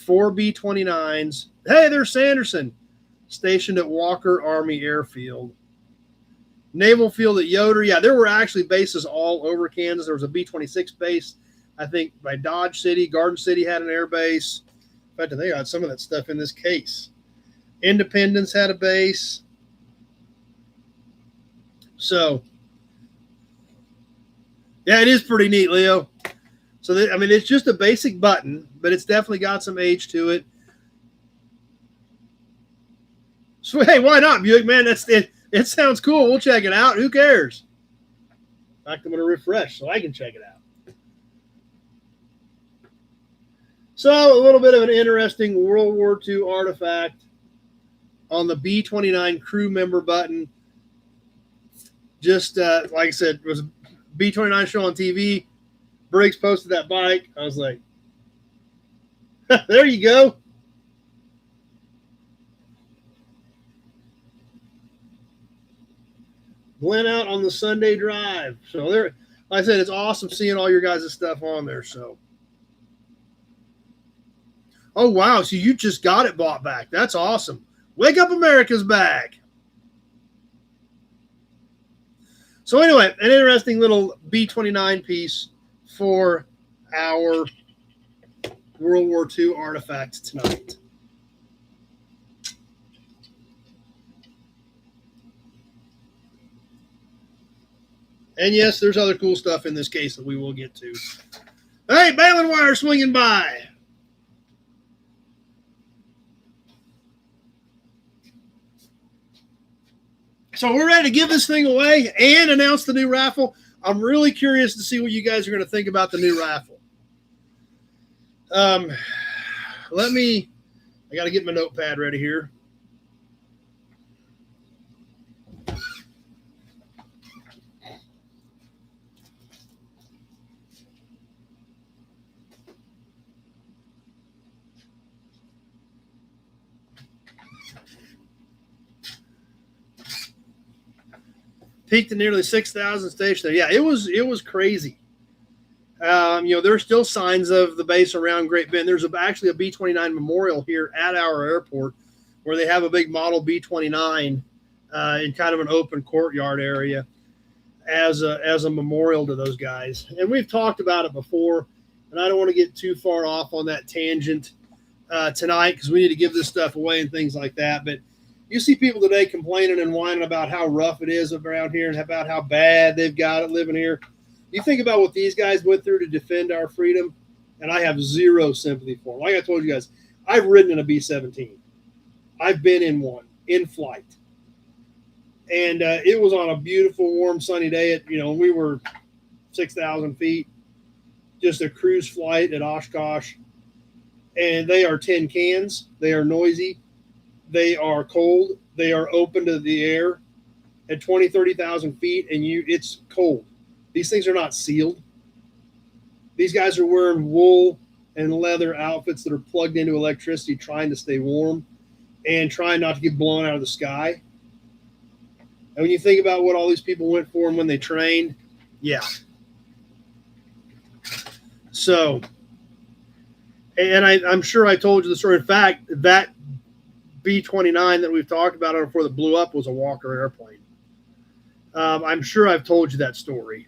for B-29s. Hey, there's Sanderson, stationed at Walker Army Airfield. Naval Field at Yoder. Yeah, there were actually bases all over Kansas. There was a B-26 base, I think, by Dodge City. Garden City had an air base. In fact, I think I got some of that stuff in this case. Independence had a base. So, yeah, it is pretty neat, Leo. So, it's just a basic button, but it's definitely got some age to it. So, hey, why not, Buick, man? That's it. It sounds cool. We'll check it out. Who cares? In fact, I'm going to refresh so I can check it out. So, a little bit of an interesting World War II artifact on the B-29 crew member button. Just like I said, it was a B-29 show on TV. Briggs posted that bike. I was like, there you go. Went out on the Sunday drive. So there, like I said, it's awesome seeing all your guys' stuff on there. So, oh wow, so you just got it bought back. That's awesome. Wake Up America's back. So anyway, an interesting little B-29 piece for our World War II artifacts tonight. And yes, there's other cool stuff in this case that we will get to. Hey, baling wire swinging by. So we're ready to give this thing away and announce the new raffle. I'm really curious to see what you guys are going to think about the new raffle. I got to get my notepad ready here. Peaked at nearly 6,000 stationary. Yeah, it was crazy. There's still signs of the base around Great Bend. There's actually a B-29 memorial here at our airport where they have a big model B-29 in kind of an open courtyard area as a memorial to those guys. And we've talked about it before, and I don't want to get too far off on that tangent tonight because we need to give this stuff away and things like that. But you see people today complaining and whining about how rough it is around here and about how bad they've got it living here. You think about what these guys went through to defend our freedom, and I have zero sympathy for them. Like I told you guys, I've ridden in a B-17. I've been in one, in flight. And it was on a beautiful, warm, sunny day at, we were 6,000 feet, just a cruise flight at Oshkosh. And they are tin cans. They are noisy. They are cold. They are open to the air at 20, 30,000 feet, and it's cold. These things are not sealed. These guys are wearing wool and leather outfits that are plugged into electricity, trying to stay warm and trying not to get blown out of the sky. And when you think about what all these people went for and when they trained, yeah. So, and I'm sure I told you the story. In fact, that B-29 that we've talked about before that blew up was a Walker airplane. I'm sure I've told you that story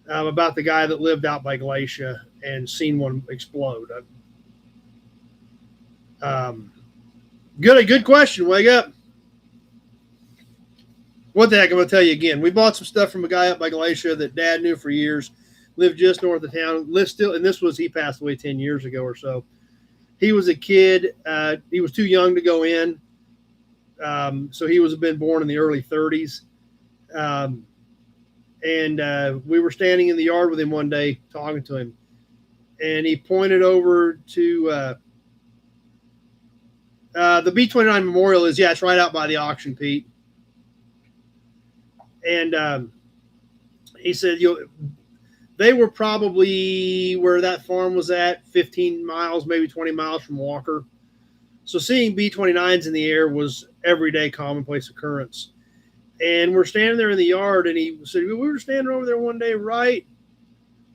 about the guy that lived out by Glacier and seen one explode. Good question. Wake up. What the heck, I'm going to tell you again. We bought some stuff from a guy up by Glacier that Dad knew for years, lived just north of town, lived still, and he passed away 10 years ago or so. He was a kid. He was too young to go in. So he was been born in the early 30s. And we were standing in the yard with him one day talking to him. And he pointed over to The B-29 Memorial is, yeah, it's right out by the auction, Pete. And he said, they were probably where that farm was at, 15 miles, maybe 20 miles from Walker. So seeing B-29s in the air was everyday commonplace occurrence. And we're standing there in the yard, and he said, we were standing over there one day right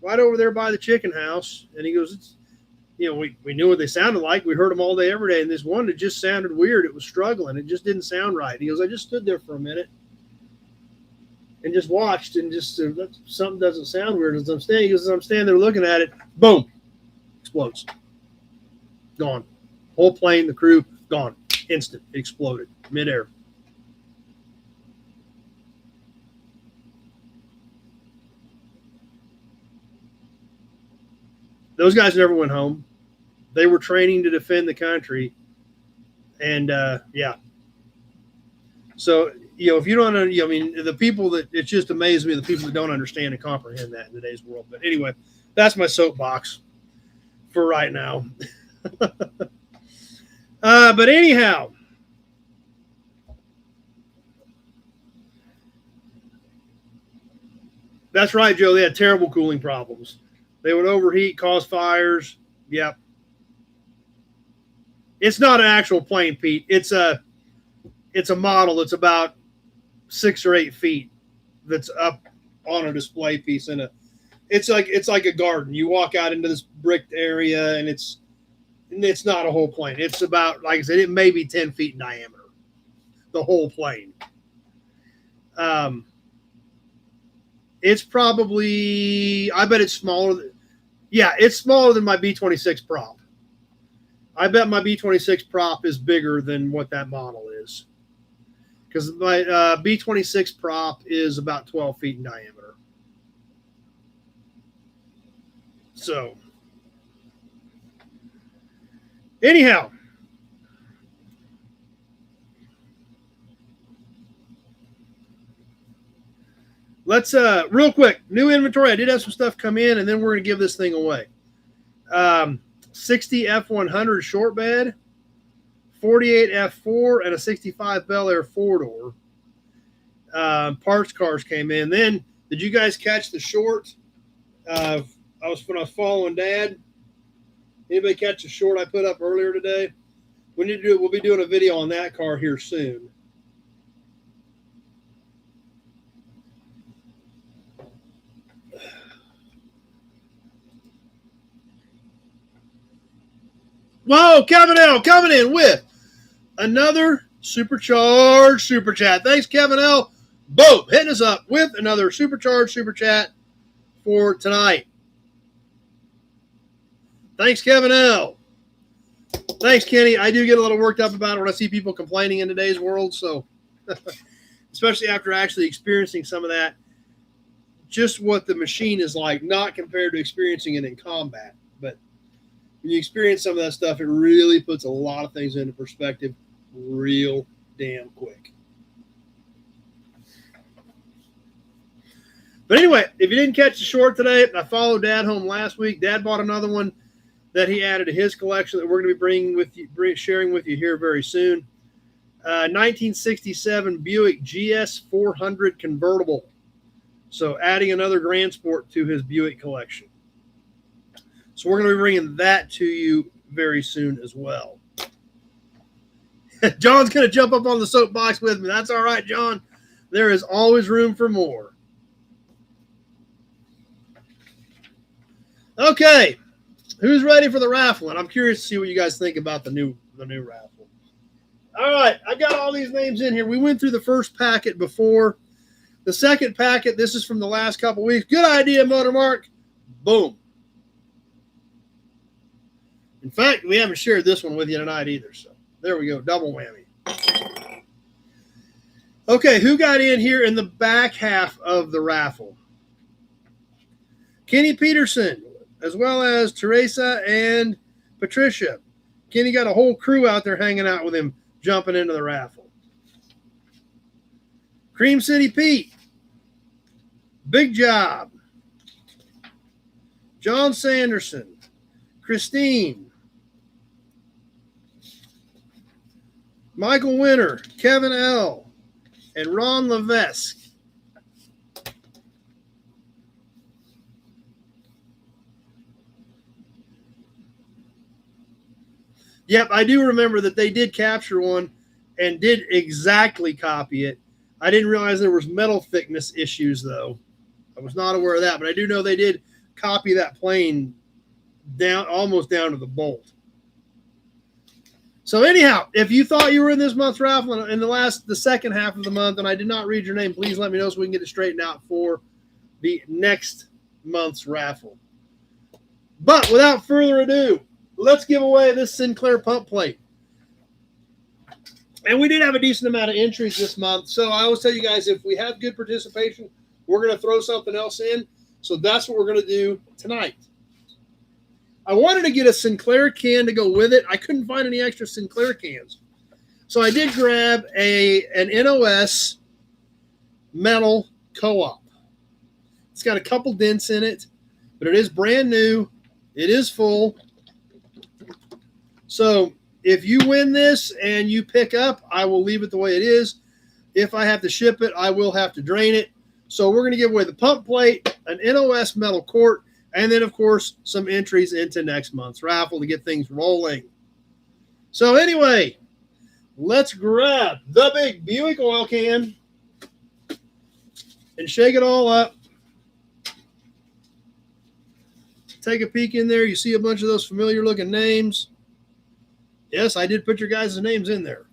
over there by the chicken house. And he goes, we knew what they sounded like. We heard them all day, every day. And this one, it just sounded weird. It was struggling. It just didn't sound right. And he goes, I just stood there for a minute and just watched, and just something doesn't sound weird as I'm standing. He goes, as I'm standing there looking at it, boom, explodes. Gone. Whole plane, the crew, gone. Instant. It exploded. Midair. Those guys never went home. They were training to defend the country. And, yeah. So, if you don't, the people that, it just amazes me, the people that don't understand and comprehend that in today's world. But anyway, that's my soapbox for right now. But anyhow, that's right, Joe. They had terrible cooling problems. They would overheat, cause fires. Yep. It's not an actual plane, Pete. It's a model. It's about 6 or 8 feet. That's up on a display piece it's like a garden. You walk out into this bricked area, and it's not a whole plane. It's about, like I said, it may be 10 feet in diameter. The whole plane. It's probably, I bet it's smaller. It's smaller than my B-26 prop. I bet my B-26 prop is bigger than what that model is. Because my B-26 prop is about 12 feet in diameter. So, anyhow. Let's, real quick, new inventory. I did have some stuff come in, and then we're going to give this thing away. 60 F100 short bed, 48 F4, and a 65 Bel Air 4-door. Parts cars came in. Then, did you guys catch the short? When I was following Dad. Anybody catch the short I put up earlier today? We'll be doing a video on that car here soon. Whoa, Kevin L. coming in with another supercharged super chat. Thanks, Kevin L. Boom, hitting us up with another supercharged super chat for tonight. Thanks, Kevin L. Thanks, Kenny. I do get a little worked up about it when I see people complaining in today's world. So, especially after actually experiencing some of that, just what the machine is like, not compared to experiencing it in combat. But when you experience some of that stuff, it really puts a lot of things into perspective real damn quick. But anyway, if you didn't catch the short today, I followed Dad home last week. Dad bought another one that he added to his collection that we're going to be sharing with you here very soon. 1967 Buick GS 400 convertible. So adding another Grand Sport to his Buick collection. So we're going to be bringing that to you very soon as well. John's going to jump up on the soapbox with me. That's all right, John. There is always room for more. Okay. Who's ready for the raffle? And I'm curious to see what you guys think about the new raffle. All right. I got all these names in here. We went through the first packet before. The second packet, this is from the last couple weeks. Good idea, Motormark. Boom. In fact, we haven't shared this one with you tonight either. So there we go. Double whammy. Okay, who got in here in the back half of the raffle? Kenny Peterson, as well as Teresa and Patricia. Kenny got a whole crew out there hanging out with him, jumping into the raffle. Cream City Pete. Big Job. John Sanderson. Christine. Michael Winter, Kevin L., and Ron Levesque. Yep, I do remember that they did capture one and did exactly copy it. I didn't realize there was metal thickness issues, though. I was not aware of that, but I do know they did copy that plane down, almost down to the bolt. So anyhow, if you thought you were in this month's raffle in the second half of the month, and I did not read your name, please let me know so we can get it straightened out for the next month's raffle. But without further ado, let's give away this Sinclair pump plate. And we did have a decent amount of entries this month. So I always tell you guys, if we have good participation, we're going to throw something else in. So that's what we're going to do tonight. I wanted to get a Sinclair can to go with it. I couldn't find any extra Sinclair cans. So I did grab an NOS metal co-op. It's got a couple dents in it, but it is brand new. It is full. So if you win this and you pick up, I will leave it the way it is. If I have to ship it, I will have to drain it. So we're going to give away the pump plate, an NOS metal quart, and then, of course, some entries into next month's raffle to get things rolling. So anyway, let's grab the big Buick oil can and shake it all up. Take a peek in there. You see a bunch of those familiar-looking names. Yes, I did put your guys' names in there.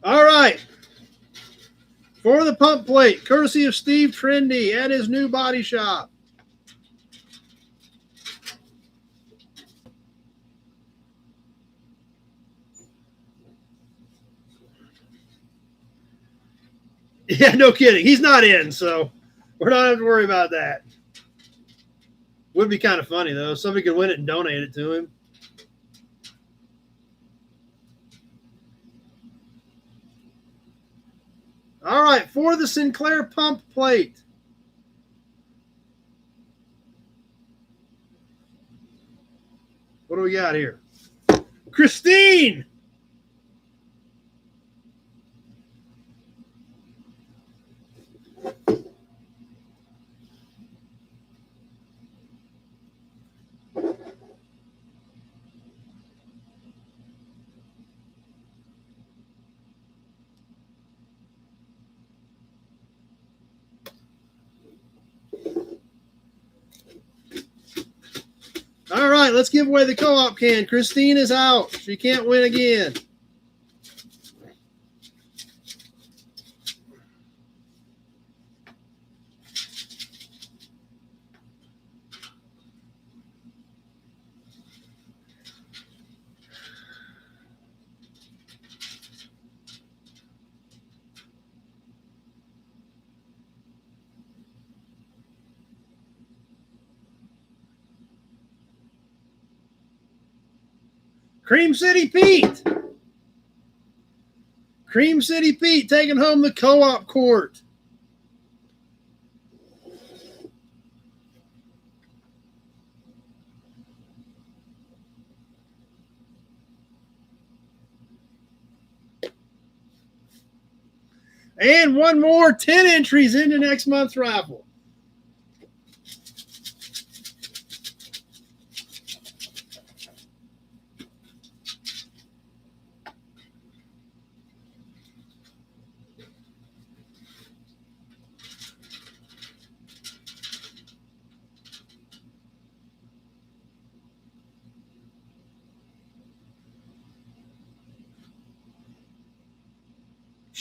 All right. For the pump plate, courtesy of Steve Trendy at his new body shop. Yeah, no kidding. He's not in, so we're not having to worry about that. Would be kind of funny, though. Somebody could win it and donate it to him. All right, for the Sinclair pump plate. What do we got here? Christine! All right, let's give away the co-op can. Christine is out. She can't win again. Cream City Pete. Cream City Pete taking home the co-op quart. And one more, 10 entries into next month's raffle.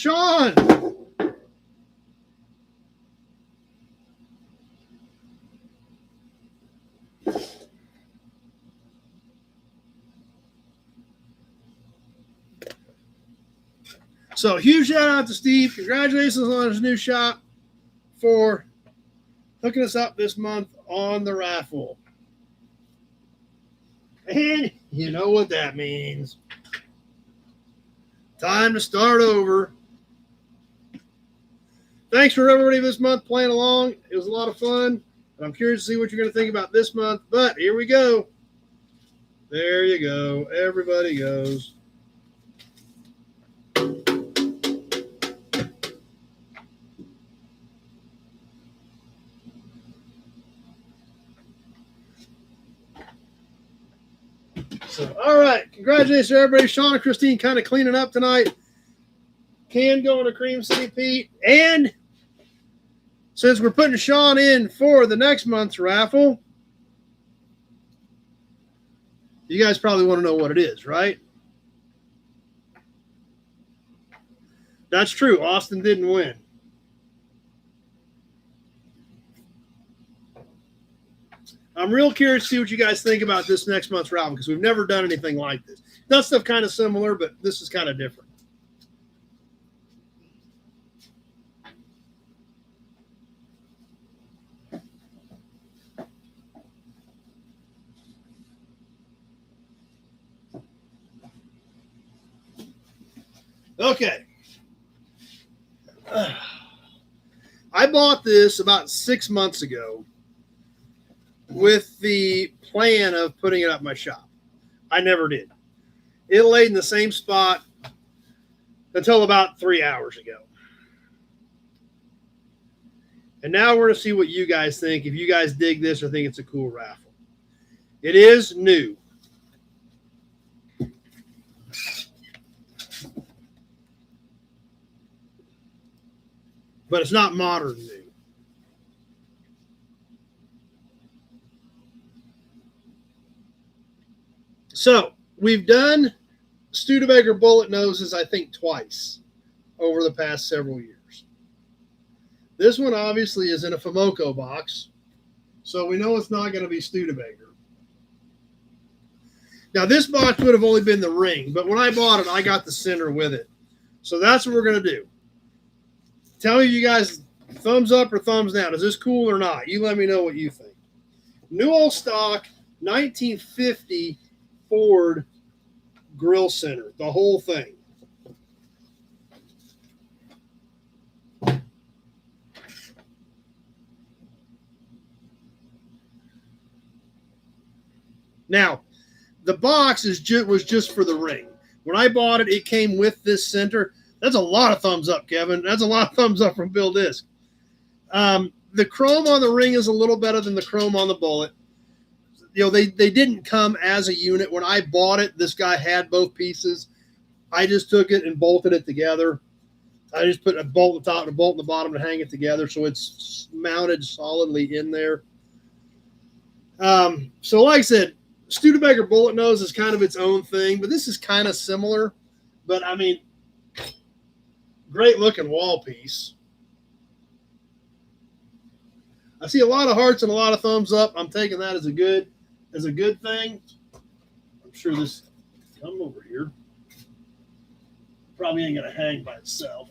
Sean. So huge shout out to Steve. Congratulations on his new shop for hooking us up this month on the raffle. And you know what that means. Time to start over. thanks for everybody this month playing along. It was a lot of fun. And I'm curious to see what you're going to think about this month. But here we go. There you go. Everybody goes. So, all right. Congratulations to everybody. Sean and Christine kind of cleaning up tonight. Can go in a Cream City Pete. And since we're putting Sean in for the next month's raffle, you guys probably want to know what it is, right? That's true. Austin didn't win. I'm real curious to see what you guys think about this next month's raffle because we've never done anything like this. That stuff kind of similar, but this is kind of different. Okay. I bought this about 6 months ago with the plan of putting it up my shop. I never did. It laid in the same spot until about 3 hours ago. And now we're going to see what you guys think, if you guys dig this or think it's a cool raffle. It is new. But it's not modern new. So we've done Studebaker bullet noses, I think, twice over the past several years. This one obviously is in a Fomoco box, so we know it's not going to be Studebaker. Now this box would have only been the ring, but when I bought it, I got the center with it. So that's what we're going to do. Tell me, you guys, thumbs up or thumbs down. Is this cool or not? You let me know what you think. New old stock, 1950 Ford grill center, the whole thing. Now, the box was just for the ring. When I bought it, it came with this center. That's a lot of thumbs up, Kevin. That's a lot of thumbs up from Bill Disc. The chrome on the ring is a little better than the chrome on the bullet. You know, they didn't come as a unit. When I bought it, this guy had both pieces. I just took it and bolted it together. I just put a bolt on the top and a bolt on the bottom to hang it together, so it's mounted solidly in there. So like I said, Studebaker bullet nose is kind of its own thing, but this is kind of similar. But, I mean, great looking wall piece. I see a lot of hearts and a lot of thumbs up. I'm taking that as a good thing. I'm sure this come over here. Probably ain't gonna hang by itself.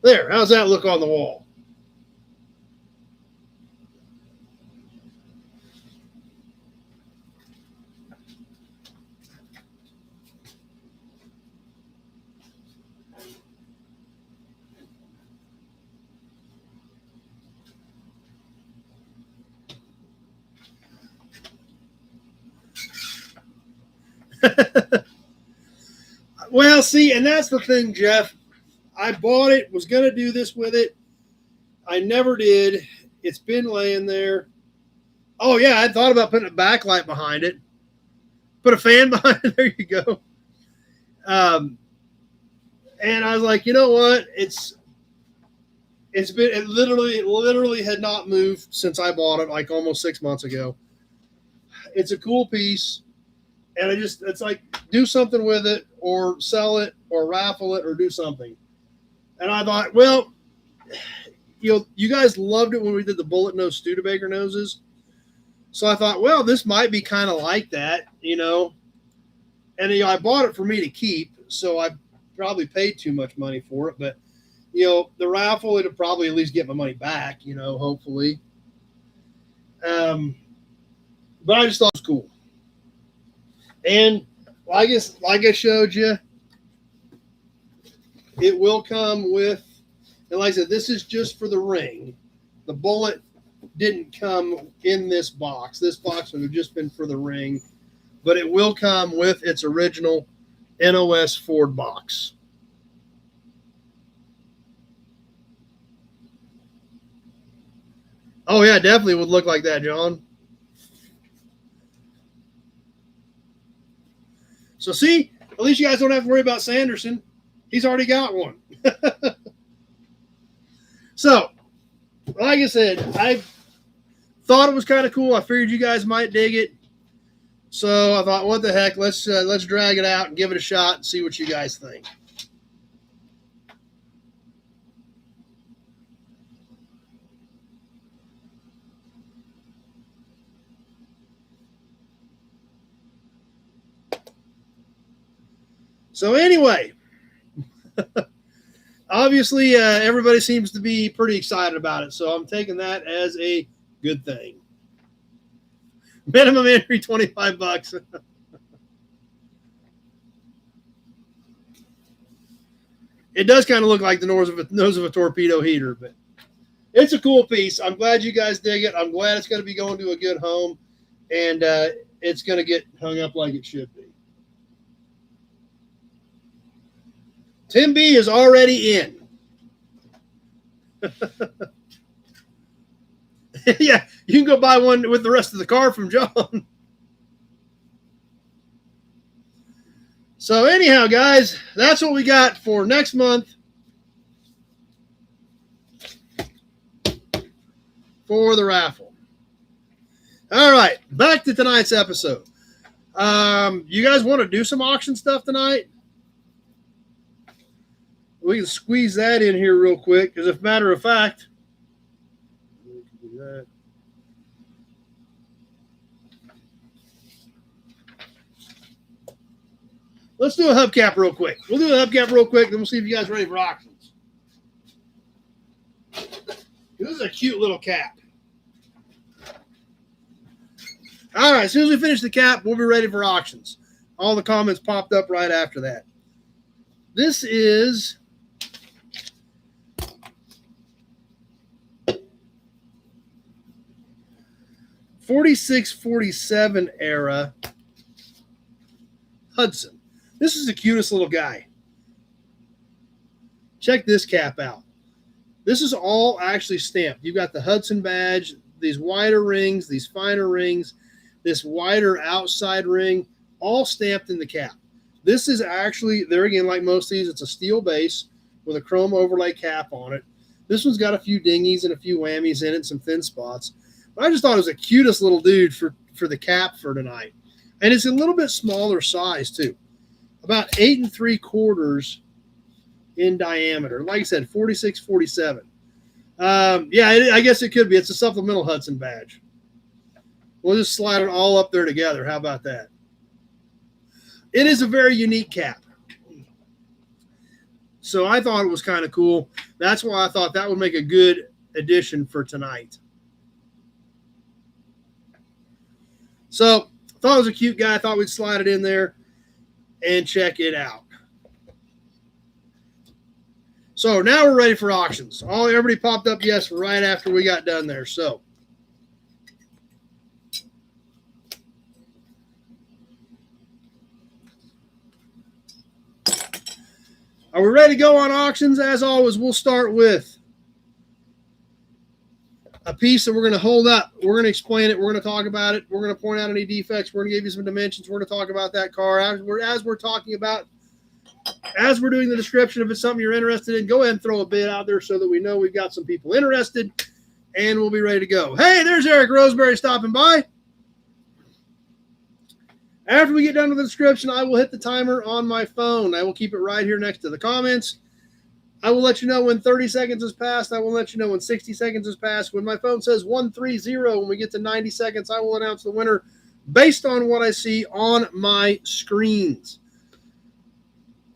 There, how's that look on the wall? Well, see, and that's the thing, Jeff. I bought it, was going to do this with it. I never did. It's been laying there. Oh, yeah, I thought about putting a backlight behind it. Put a fan behind it. There you go. And I was like, you know what? It literally had not moved since I bought it, like almost 6 months ago. It's a cool piece. And it's like, do something with it or sell it or raffle it or do something. And I thought, well, you know, you guys loved it when we did the bullet nose Studebaker noses. So I thought, well, this might be kind of like that, you know. And, you know, I bought it for me to keep, so I probably paid too much money for it. But, you know, the raffle, it'll probably at least get my money back, you know, hopefully. But I just thought it was cool. And like I showed you, it will come with And like I said, this is just for the ring. The bullet didn't come in this box. This box would have just been for the ring, but it will come with its original NOS Ford box. Oh yeah, definitely would look like that, John. So see, at least you guys don't have to worry about Sanderson. He's already got one. So, like I said, I thought it was kind of cool. I figured you guys might dig it. So I thought, what the heck? Let's drag it out and give it a shot and see what you guys think. So anyway, obviously everybody seems to be pretty excited about it. So I'm taking that as a good thing. Minimum entry, $25. It does kind of look like the nose of a torpedo heater, but it's a cool piece. I'm glad you guys dig it. I'm glad it's going to be going to a good home, and it's going to get hung up like it should be. Tim B is already in. Yeah, you can go buy one with the rest of the car from John. So anyhow, guys, that's what we got for next month for the raffle. All right, back to tonight's episode. You guys want to do some auction stuff tonight? We can squeeze that in here real quick, because as a matter of fact, let's do a hubcap real quick. We'll do a hubcap real quick, then we'll see if you guys are ready for auctions. This is a cute little cap. All right, as soon as we finish the cap, we'll be ready for auctions. All the comments popped up right after that. This is '46-47 era Hudson. This is the cutest little guy. Check this cap out. This is all actually stamped. You've got the Hudson badge, these wider rings, these finer rings, this wider outside ring, all stamped in the cap. This is actually, there again, like most of these, it's a steel base with a chrome overlay cap on it. This one's got a few dingies and a few whammies in it, some thin spots. But I just thought it was the cutest little dude for the cap for tonight. And it's a little bit smaller size, too. About 8 3/4 in diameter. Like I said, 46-47. Yeah, I guess it could be. It's a supplemental Hudson badge. We'll just slide it all up there together. How about that? It is a very unique cap. So I thought it was kind of cool. That's why I thought that would make a good addition for tonight. So I thought it was a cute guy. I thought we'd slide it in there and check it out. So now we're ready for auctions. Everybody popped up yes right after we got done there. So are we ready to go on auctions? As always, we'll start with a piece that we're going to hold up. We're going to explain it. We're going to talk about it. We're going to point out any defects. We're going to give you some dimensions. We're going to talk about that car. As we're doing the description, if it's something you're interested in, go ahead and throw a bid out there so that we know we've got some people interested, and we'll be ready to go. Hey, there's Eric Roseberry stopping by. After we get done with the description, I will hit the timer on my phone. I will keep it right here next to the comments. I will let you know when 30 seconds has passed. I will let you know when 60 seconds has passed. When my phone says 130, when we get to 90 seconds, I will announce the winner based on what I see on my screens.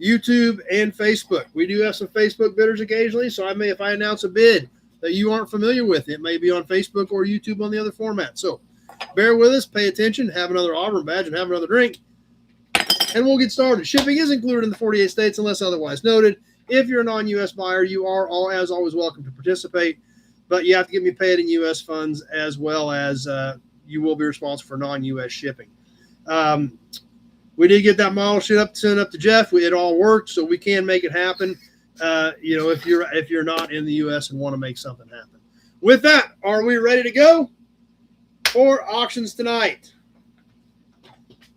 YouTube and Facebook. We do have some Facebook bidders occasionally, so if I announce a bid that you aren't familiar with, it may be on Facebook or YouTube on the other format. So bear with us, pay attention, have another Auburn badge, and have another drink, and we'll get started. Shipping is included in the 48 states unless otherwise noted. If you're a non-U.S. buyer, you are as always welcome to participate, but you have to get me paid in U.S. funds, as well as you will be responsible for non-U.S. shipping. We did get that model sheet sent up to Jeff. It all worked, so we can make it happen. If you're not in the U.S. and want to make something happen. With that, are we ready to go for auctions tonight?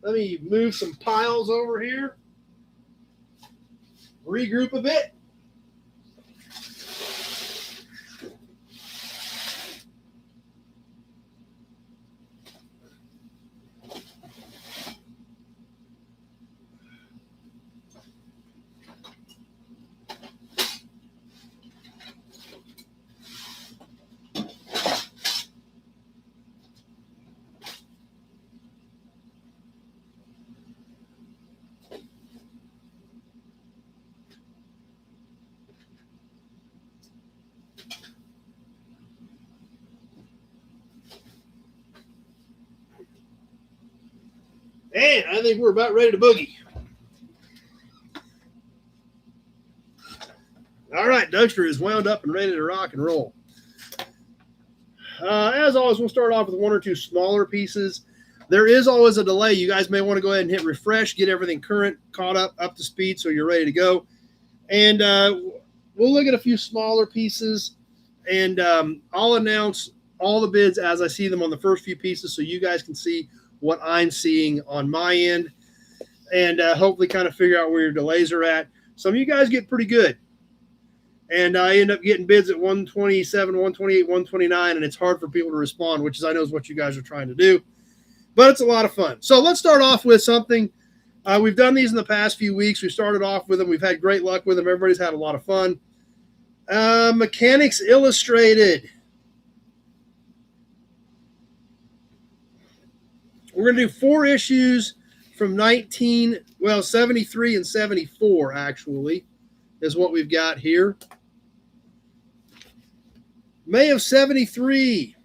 Let me move some piles over here. Regroup a bit. And I think we're about ready to boogie. All right, Dougster is wound up and ready to rock and roll. As always, we'll start off with one or two smaller pieces. There is always a delay. You guys may want to go ahead and hit refresh, get everything current, caught up to speed, so you're ready to go. And we'll look at a few smaller pieces, and I'll announce all the bids as I see them on the first few pieces, so you guys can see what I'm seeing on my end, and hopefully kind of figure out where your delays are at. Some of you guys get pretty good, and I end up getting bids at 127, 128, 129, and it's hard for people to respond, which I know is what you guys are trying to do, but it's a lot of fun. So let's start off with something. We've done these in the past few weeks. We started off with them. We've had great luck with them. Everybody's had a lot of fun. Mechanics Illustrated. We're going to do 4 issues from 73 and 74, actually, is what we've got here. May of 73,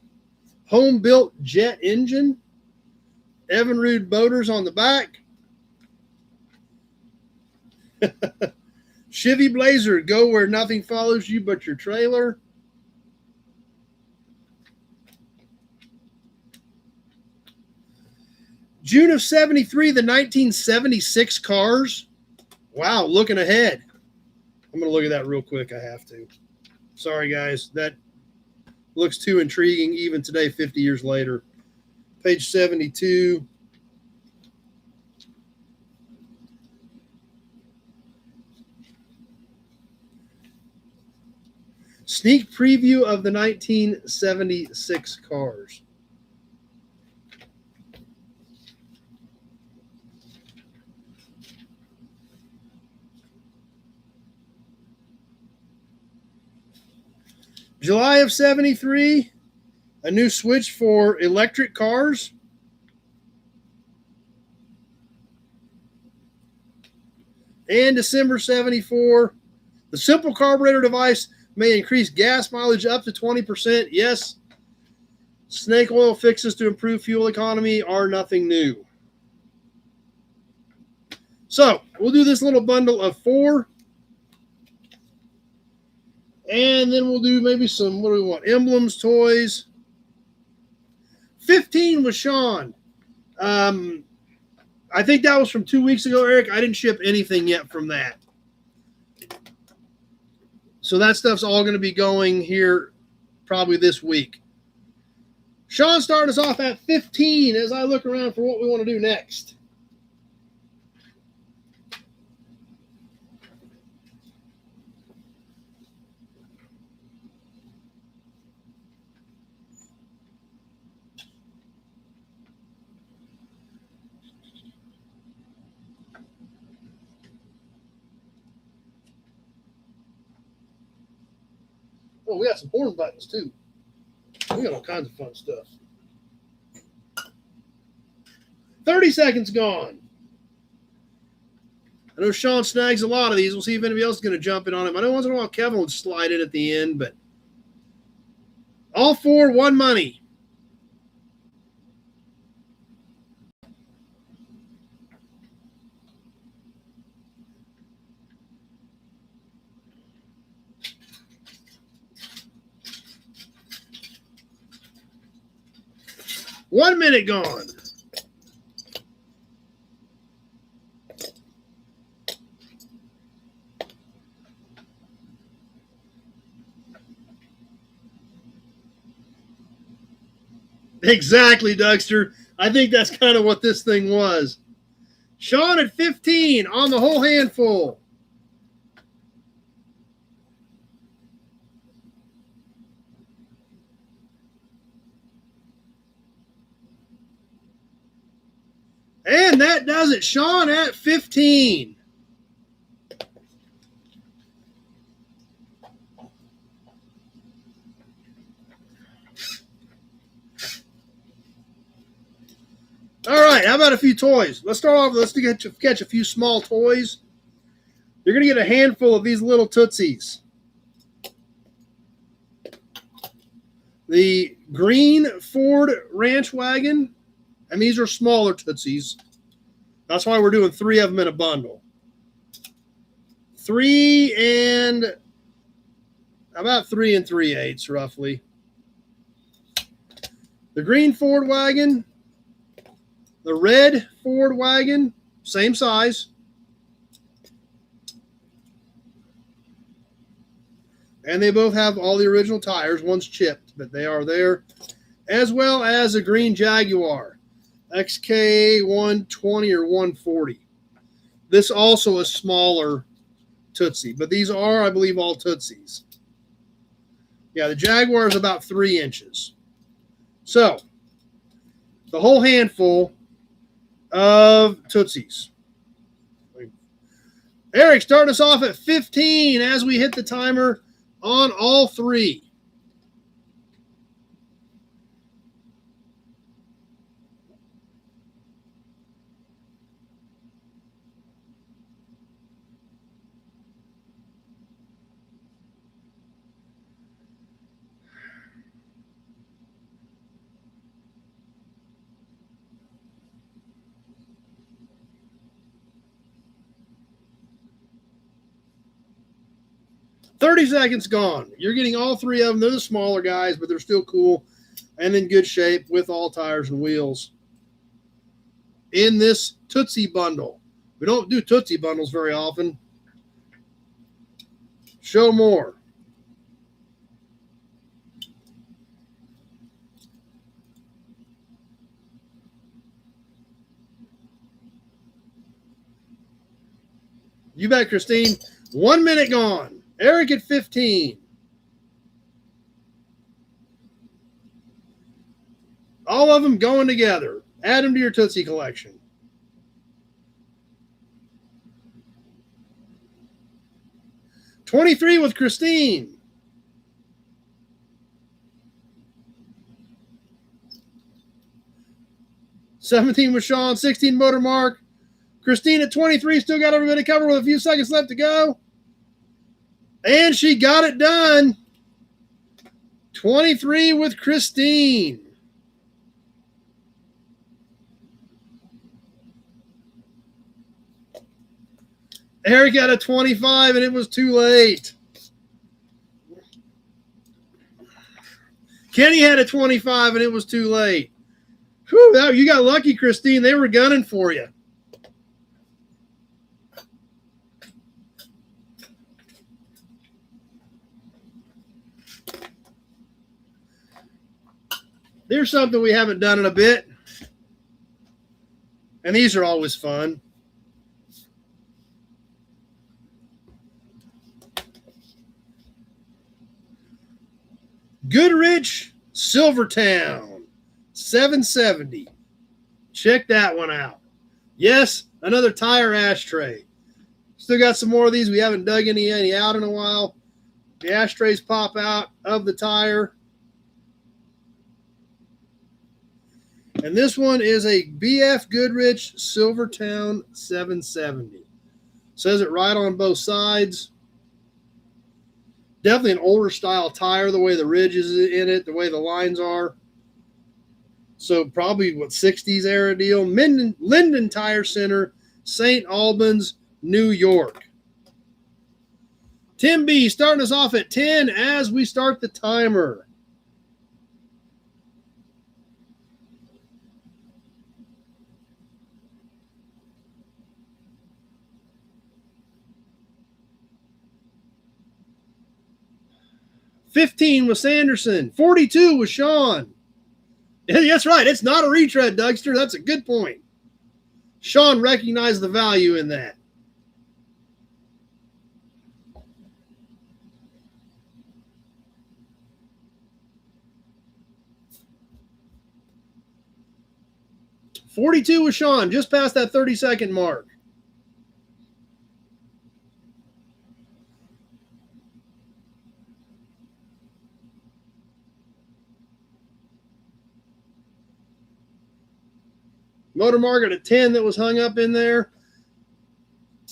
home-built jet engine. Evinrude Motors on the back. Chevy Blazer, go where nothing follows you but your trailer. June of 73, the 1976 cars. Wow, looking ahead. I'm going to look at that real quick. I have to. Sorry, guys. That looks too intriguing even today, 50 years later. Page 72. Sneak preview of the 1976 cars. July of 73, a new switch for electric cars. And December 74, the simple carburetor device may increase gas mileage up to 20%. Yes, snake oil fixes to improve fuel economy are nothing new. So we'll do this little bundle of 4. And then we'll do maybe some, what do we want? Emblems, toys. 15 was Sean. I think that was from 2 weeks ago, Eric. I didn't ship anything yet from that. So that stuff's all going to be going here probably this week. Sean started us off at 15 as I look around for what we want to do next. Oh, we got some horn buttons too. We got all kinds of fun stuff. 30 seconds gone. I know Sean snags a lot of these. We'll see if anybody else is going to jump in on him. I know once in a while Kevin would slide in at the end, but all 4 won money. 1 minute gone. Exactly, Dougster. I think that's kind of what this thing was. Sean at 15 on the whole handful. And that does it. Sean at 15. All right, how about a few toys? Let's start off. Let's catch a few small toys. You're going to get a handful of these little Tootsies. The green Ford Ranch Wagon, and these are smaller Tootsies. That's why we're doing 3 of them in a bundle. 3 and about 3 3/8 roughly. The green Ford wagon, the red Ford wagon, same size. And they both have all the original tires. One's chipped, but they are there. As well as a green Jaguar, XK 120 or 140. This also a smaller Tootsie, but these are, I believe, all Tootsies. Yeah, the Jaguar is about 3 inches. So, the whole handful of Tootsies. Eric starting us off at 15 as we hit the timer on all 3. $30 seconds gone. You're getting all 3 of them. They're the smaller guys, but they're still cool and in good shape with all tires and wheels. In this Tootsie bundle. We don't do Tootsie bundles very often. Show more. You bet, Christine. 1 minute gone. Eric at 15. All of them going together. Add them to your Tootsie collection. $23 with Christine. $17 with Sean. 16 Motor Mark. Christine at 23. Still got everybody covered with a few seconds left to go. And she got it done. 23 with Christine. Eric got a 25 and it was too late. Kenny had a 25 and it was too late. Whew, you got lucky, Christine. They were gunning for you. There's something we haven't done in a bit. And these are always fun. Goodrich Silvertown 770. Check that one out. Yes, another tire ashtray. Still got some more of these. We haven't dug any out in a while. The ashtrays pop out of the tire. And this one is a BF Goodrich Silvertown 770. Says it right on both sides. Definitely an older style tire, the way the ridge is in it, the way the lines are. So probably, 60s era deal. Linden Tire Center, St. Albans, New York. Tim B starting us off at 10 as we start the timer. 15 was Sanderson. 42 was Sean. That's right. It's not a retread, Dougster. That's a good point. Sean recognized the value in that. $42 was Sean, just past that 30-second mark. Motor Market at 10 that was hung up in there.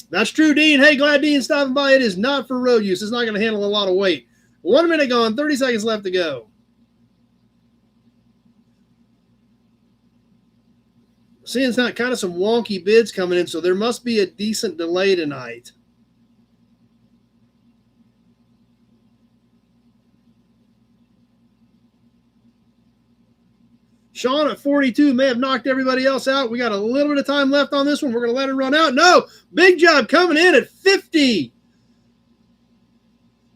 That's true, Dean. Hey, glad Dean's stopping by. It is not for road use. It's not going to handle a lot of weight. 1 minute gone, 30 seconds left to go. Seeing it's not kind of some wonky bids coming in, so there must be a decent delay tonight. Sean at 42 may have knocked everybody else out. We got a little bit of time left on this one. We're going to let it run out. No, Big Job coming in at 50.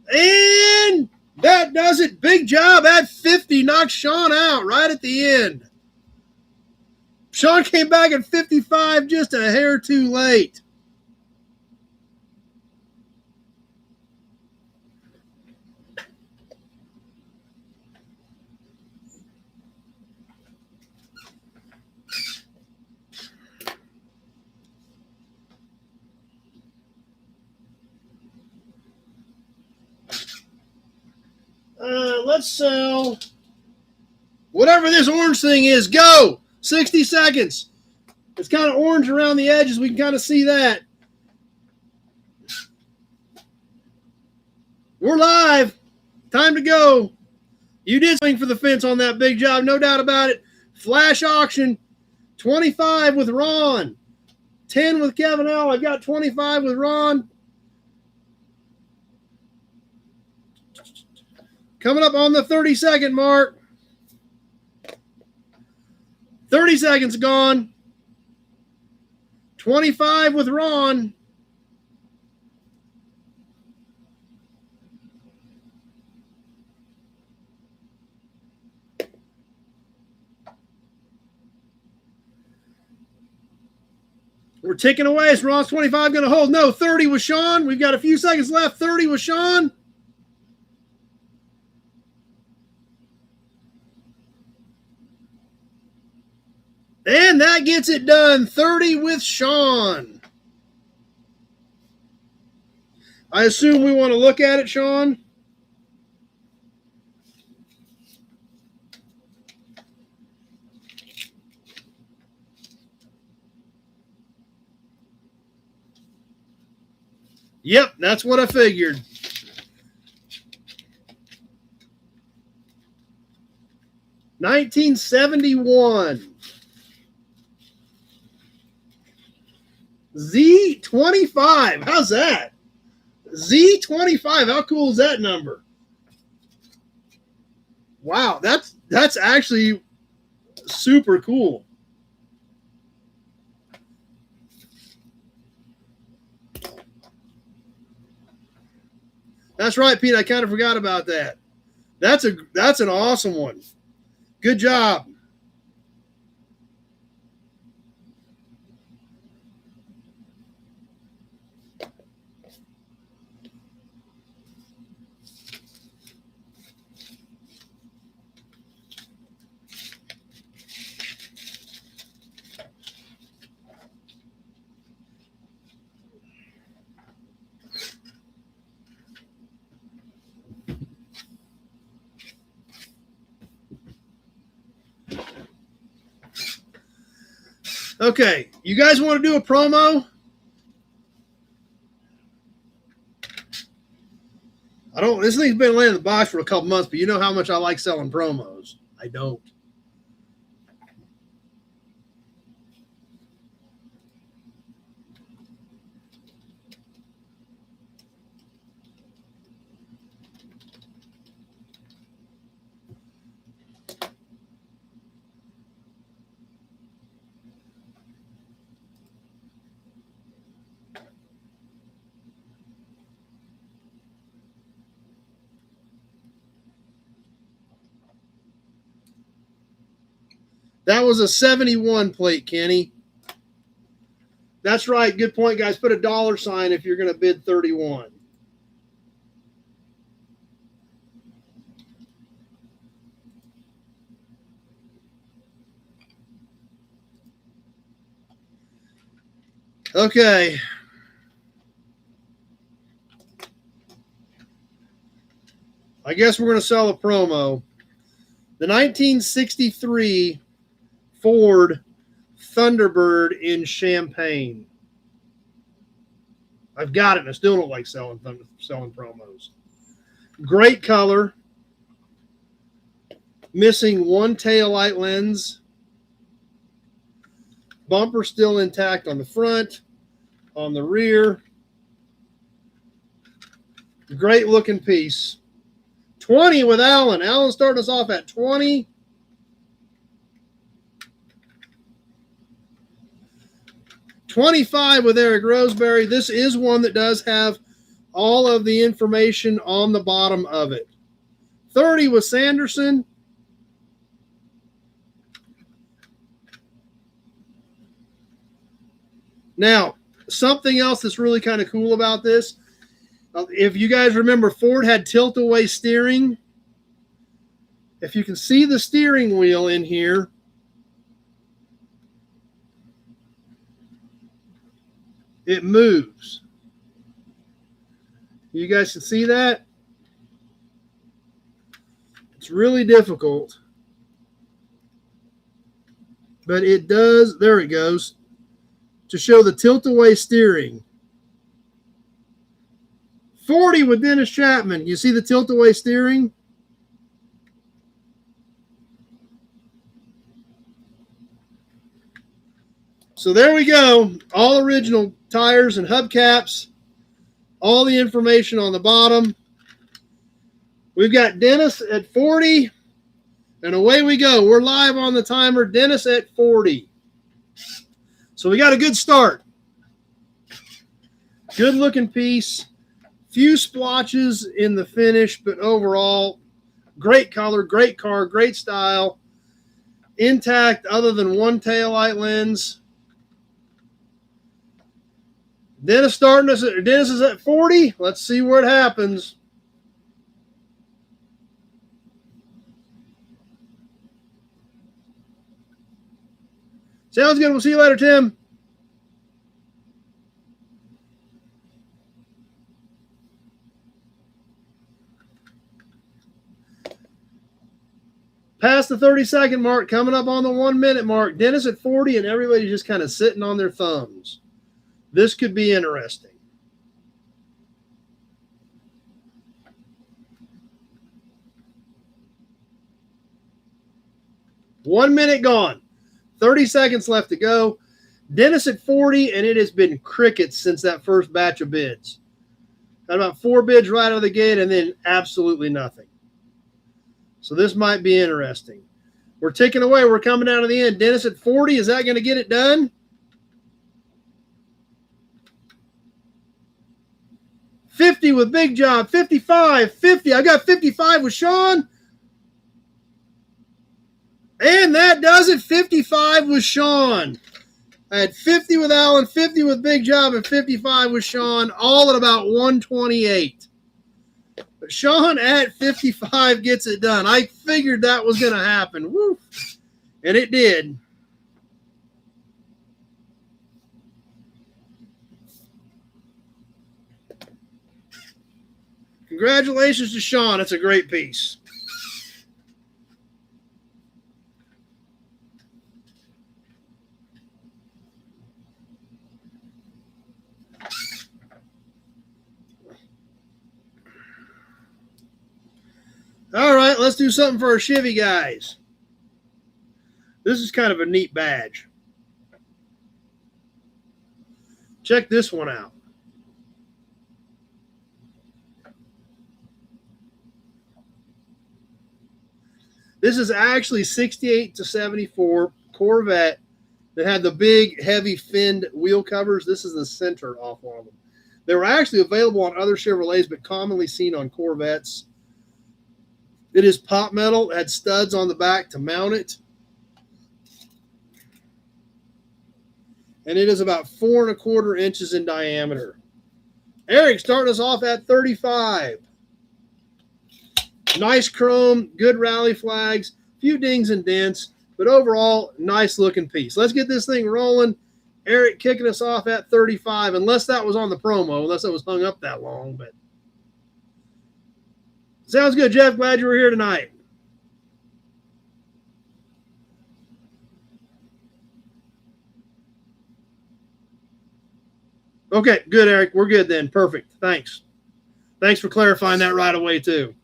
And that does it. Big Job at 50 knocks Sean out right at the end. Sean came back at 55, just a hair too late. Let's sell whatever this orange thing is. Go! 60 seconds. It's kind of orange around the edges. We can kind of see that. We're live. Time to go. You did swing for the fence on that Big Job, no doubt about it. Flash auction. 25 with Ron. 10 with Kevin L. I've got 25 with Ron. Coming up on the 30-second mark. 30 seconds gone. 25 with Ron. We're ticking away. Is Ron's 25 going to hold? No, 30 with Sean. We've got a few seconds left. 30 with Sean. And that gets it done. 30 with Sean. I assume we want to look at it, Sean. Yep, that's what I figured. $1971. Z25. How's that? Z25. How cool is that number? Wow, that's actually super cool. That's right, Pete. I kind of forgot about that. That's an awesome one. Good job. Okay, you guys want to do a promo? This thing's been laying in the box for a couple months, but you know how much I like selling promos. I don't. That was a 71 plate, Kenny. That's right. Good point, guys. Put a $sign if you're going to bid 31. Okay. I guess we're going to sell a promo. The 1963 Ford Thunderbird in Champagne. I've got it, and I still don't like selling promos. Great color. Missing one taillight lens. Bumper still intact on the front, on the rear. Great looking piece. 20 with Alan. Alan starting us off at 20. $25 with Eric Roseberry. This is one that does have all of the information on the bottom of it. 30 with Sanderson. Now, something else that's really kind of cool about this, if you guys remember, Ford had tilt-away steering. If you can see the steering wheel in here, it moves. You guys can see that? It's really difficult. But it does, there it goes, to show the tilt-away steering. 40 with Dennis Chapman. You see the tilt-away steering? So there we go. All original tires and hubcaps. All the information on the bottom. We've got Dennis at 40. And away we go. We're live on the timer. Dennis at 40. So we got a good start. Good looking piece. Few splotches in the finish, but overall, great color, great car, great style. Intact other than one taillight lens. Dennis is at 40. Let's see what happens. Sounds good. We'll see you later, Tim. Past the 30-second mark, coming up on the 1-minute mark. Dennis at 40, and everybody's just kind of sitting on their thumbs. This could be interesting. One minute gone. 30 seconds left to go. Dennis at 40, and it has been crickets since that first batch of bids. Got about 4 bids right out of the gate, and then absolutely nothing. So this might be interesting. We're ticking away. We're coming down to the end. Dennis at 40, is that going to get it done? 50 with Big Job. 55, 50. I got 55 with Sean. And that does it. 55 with Sean. I had 50 with Alan, 50 with Big Job, and 55 with Sean, all at about 128. But Sean at 55 gets it done. I figured that was going to happen. Woo. And it did. Congratulations to Sean. It's a great piece. All right, let's do something for our Chevy guys. This is kind of a neat badge. Check this one out. This is actually 68 to 74 Corvette that had the big, heavy finned wheel covers. This is the center off one of them. They were actually available on other Chevrolets, but commonly seen on Corvettes. It is pop metal. It had studs on the back to mount it. and it is about 4¼ inches in diameter. Eric starting us off at 35. Nice chrome, good rally flags, few dings and dents, but overall, nice looking piece. Let's get this thing rolling. Eric kicking us off at 35, unless that was on the promo, unless it was hung up that long. But sounds good, Jeff. Glad you were here tonight. Okay, good, Eric. We're good then. Perfect. Thanks. Thanks for clarifying that right away, too.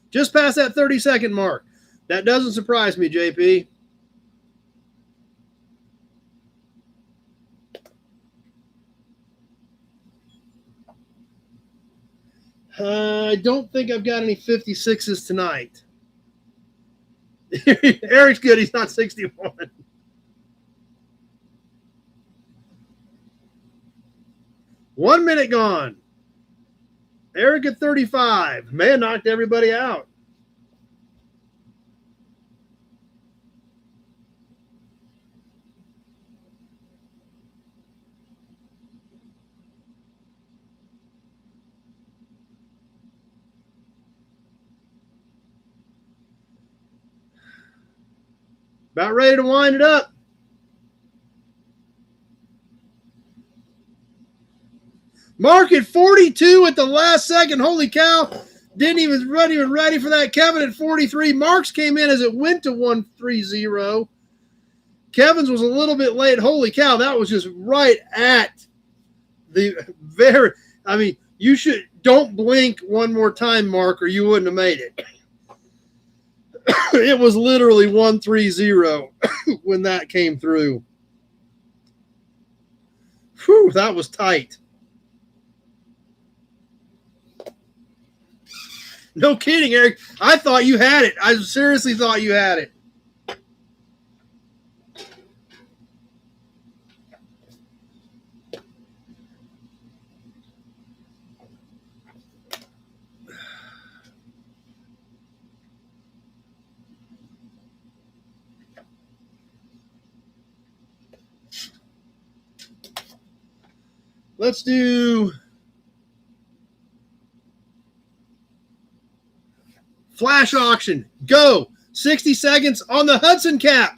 Just past that 30-second mark. That doesn't surprise me, JP. I don't think I've got any 56s tonight. Eric's good. He's not 61. One minute gone. Eric at 35. Man knocked everybody out. About ready to wind it up. Mark at 42 at the last second. Holy cow. Wasn't even ready for that. Kevin at 43. Mark's came in as it went to 130. Kevin's was a little bit late. Holy cow. That was just right at the very, I mean, you don't blink one more time, Mark, or you wouldn't have made it. It was literally 130 when that came through. Whew, that was tight. No kidding, Eric. I thought you had it. I seriously thought you had it. Let's do flash auction. Go. 60 seconds on the Hudson cap.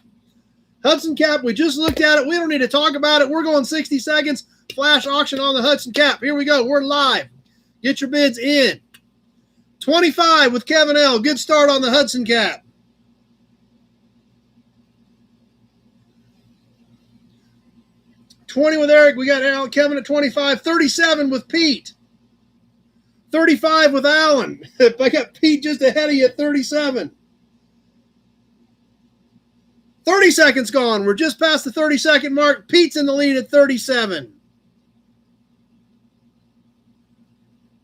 Hudson cap, we just looked at it. We don't need to talk about it. We're going 60 seconds. Flash auction on the Hudson cap. Here we go. We're live. Get your bids in. 25 with Kevin L. Good start on the Hudson cap. $20 with Eric. We got Kevin at 25. 37 with Pete. 35 with Alan. I got Pete just ahead of you at 37. 30 seconds gone. We're just past the 30-second mark. Pete's in the lead at 37.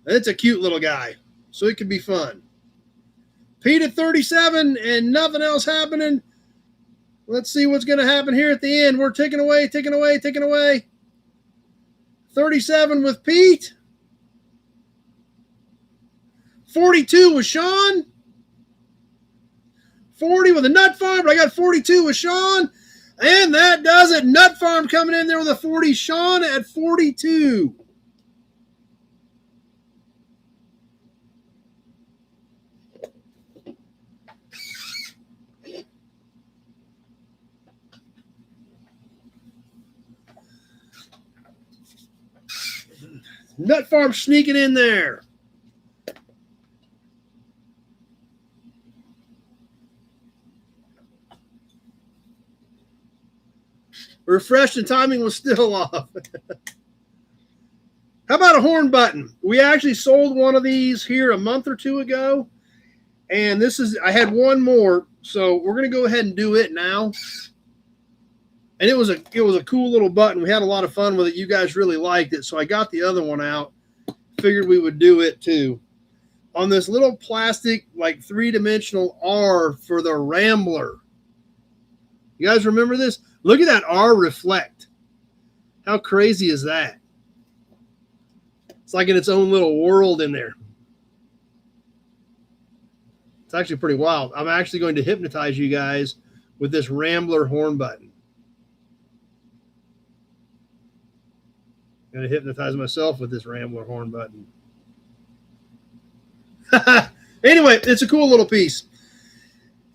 It's a cute little guy, so it could be fun. Pete at 37 and nothing else happening. Let's see what's going to happen here at the end. We're ticking away. 37 with Pete. 42 with Sean. 40 with the Nut Farm, but I got 42 with Sean. And that does it. Nut Farm coming in there with a 40. Sean at 42. Nut Farm sneaking in there. Refreshed and timing was still off. How about a horn button? We actually sold one of these here a month or two ago. And I had one more, so we're going to go ahead and do it now. And it was a cool little button. We had a lot of fun with it. You guys really liked it. So I got the other one out. Figured we would do it too. On this little plastic, like 3-dimensional R for the Rambler. You guys remember this? Look at that R reflect. How crazy is that? It's like in its own little world in there. It's actually pretty wild. I'm actually going to hypnotize you guys with this Rambler horn button. I'm going to hypnotize myself with this Rambler horn button. Anyway, it's a cool little piece.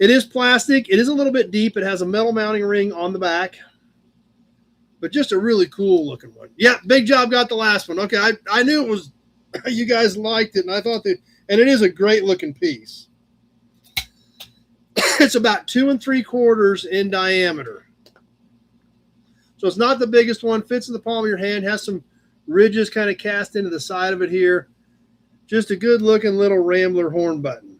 It is plastic. It is a little bit deep. It has a metal mounting ring on the back. But just a really cool looking one. Yeah, Big Job got the last one. Okay, I knew it was, you guys liked it, and I thought that, and it is a great looking piece. It's about 2 3/4 in diameter. So it's not the biggest one. Fits in the palm of your hand. Has some ridges kind of cast into the side of it here. Just a good looking little Rambler horn button.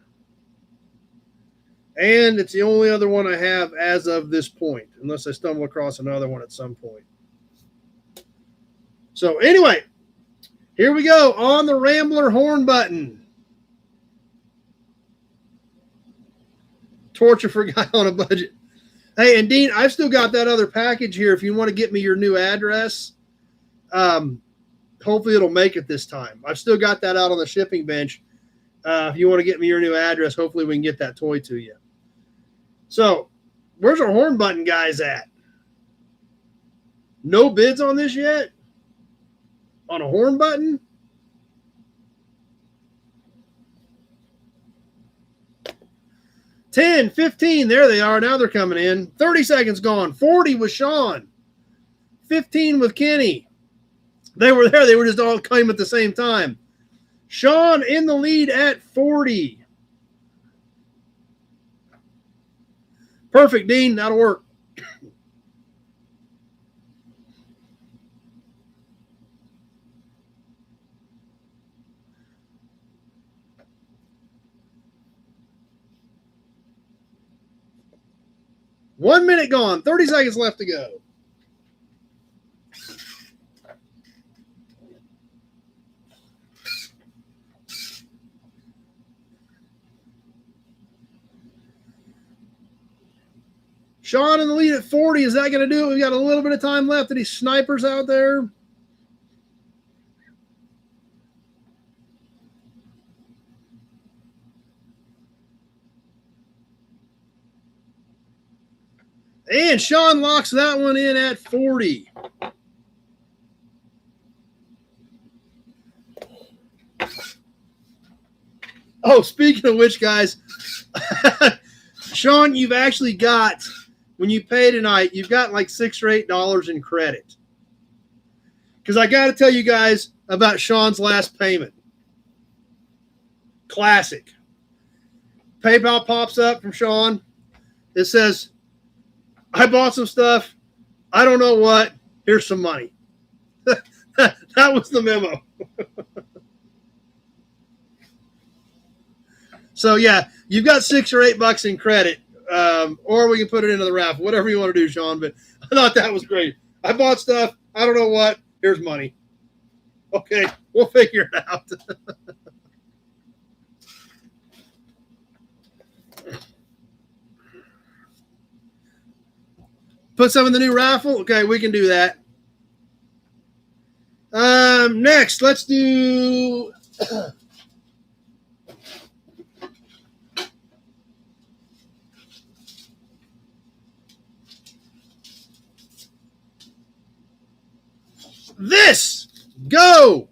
And it's the only other one I have as of this point, unless I stumble across another one at some point. So anyway, here we go on the Rambler horn button. Torture for a guy on a budget. Hey, and Dean, I've still got that other package here. If you want to get me your new address, hopefully it'll make it this time. I've still got that out on the shipping bench. If you want to get me your new address, hopefully we can get that toy to you. So, where's our horn button guys at? No bids on this yet? On a horn button? $10, $15, there they are. Now they're coming in. 30 seconds gone. 40 with Sean. 15 with Kenny. They were there. They were just all coming at the same time. Sean in the lead at 40. Perfect, Dean. That'll work. One minute gone. 30 seconds left to go. Sean in the lead at 40. Is that going to do it? We've got a little bit of time left. Any snipers out there? And Sean locks that one in at 40. Oh, speaking of which, guys, Sean, you've actually got, when you pay tonight, you've got like $6 or $8 in credit. Because I got to tell you guys about Sean's last payment. Classic. PayPal pops up from Sean. It says, I bought some stuff. I don't know what. Here's some money. That was the memo. So, yeah, you've got $6 or $8 in credit, or we can put it into the raffle, whatever you want to do, Sean. But I thought that was great. I bought stuff. I don't know what. Here's money. Okay, we'll figure it out. Put some in the new raffle? Okay, we can do that. Next, let's do... this. Go.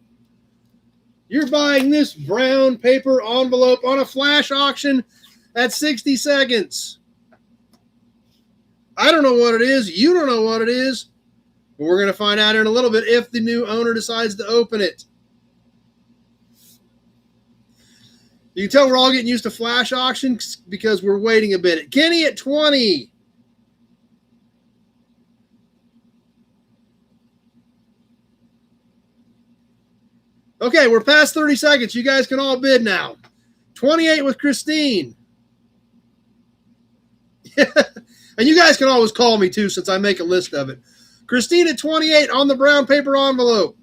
You're buying this brown paper envelope on a flash auction at 60 seconds. I don't know what it is. You don't know what it is. But we're going to find out in a little bit if the new owner decides to open it. You can tell we're all getting used to flash auctions because we're waiting a bit. Kenny at 20. Okay, we're past 30 seconds. You guys can all bid now. 28 with Christine. And you guys can always call me, too, since I make a list of it. Christine at 28 on the brown paper envelope.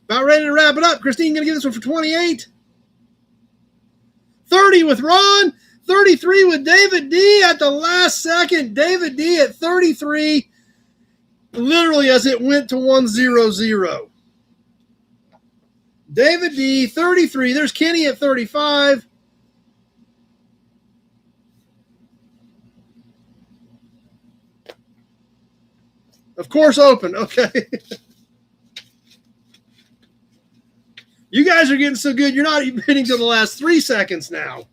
About ready to wrap it up. Christine going to give this one for 28. $30 30 with Ron, 33 with David D at the last second. David D at 33, literally as it went to 1-0-0. David D, 33. There's Kenny at 35. Of course, open. Okay. You guys are getting so good, you're not even hitting to the last 3 seconds now.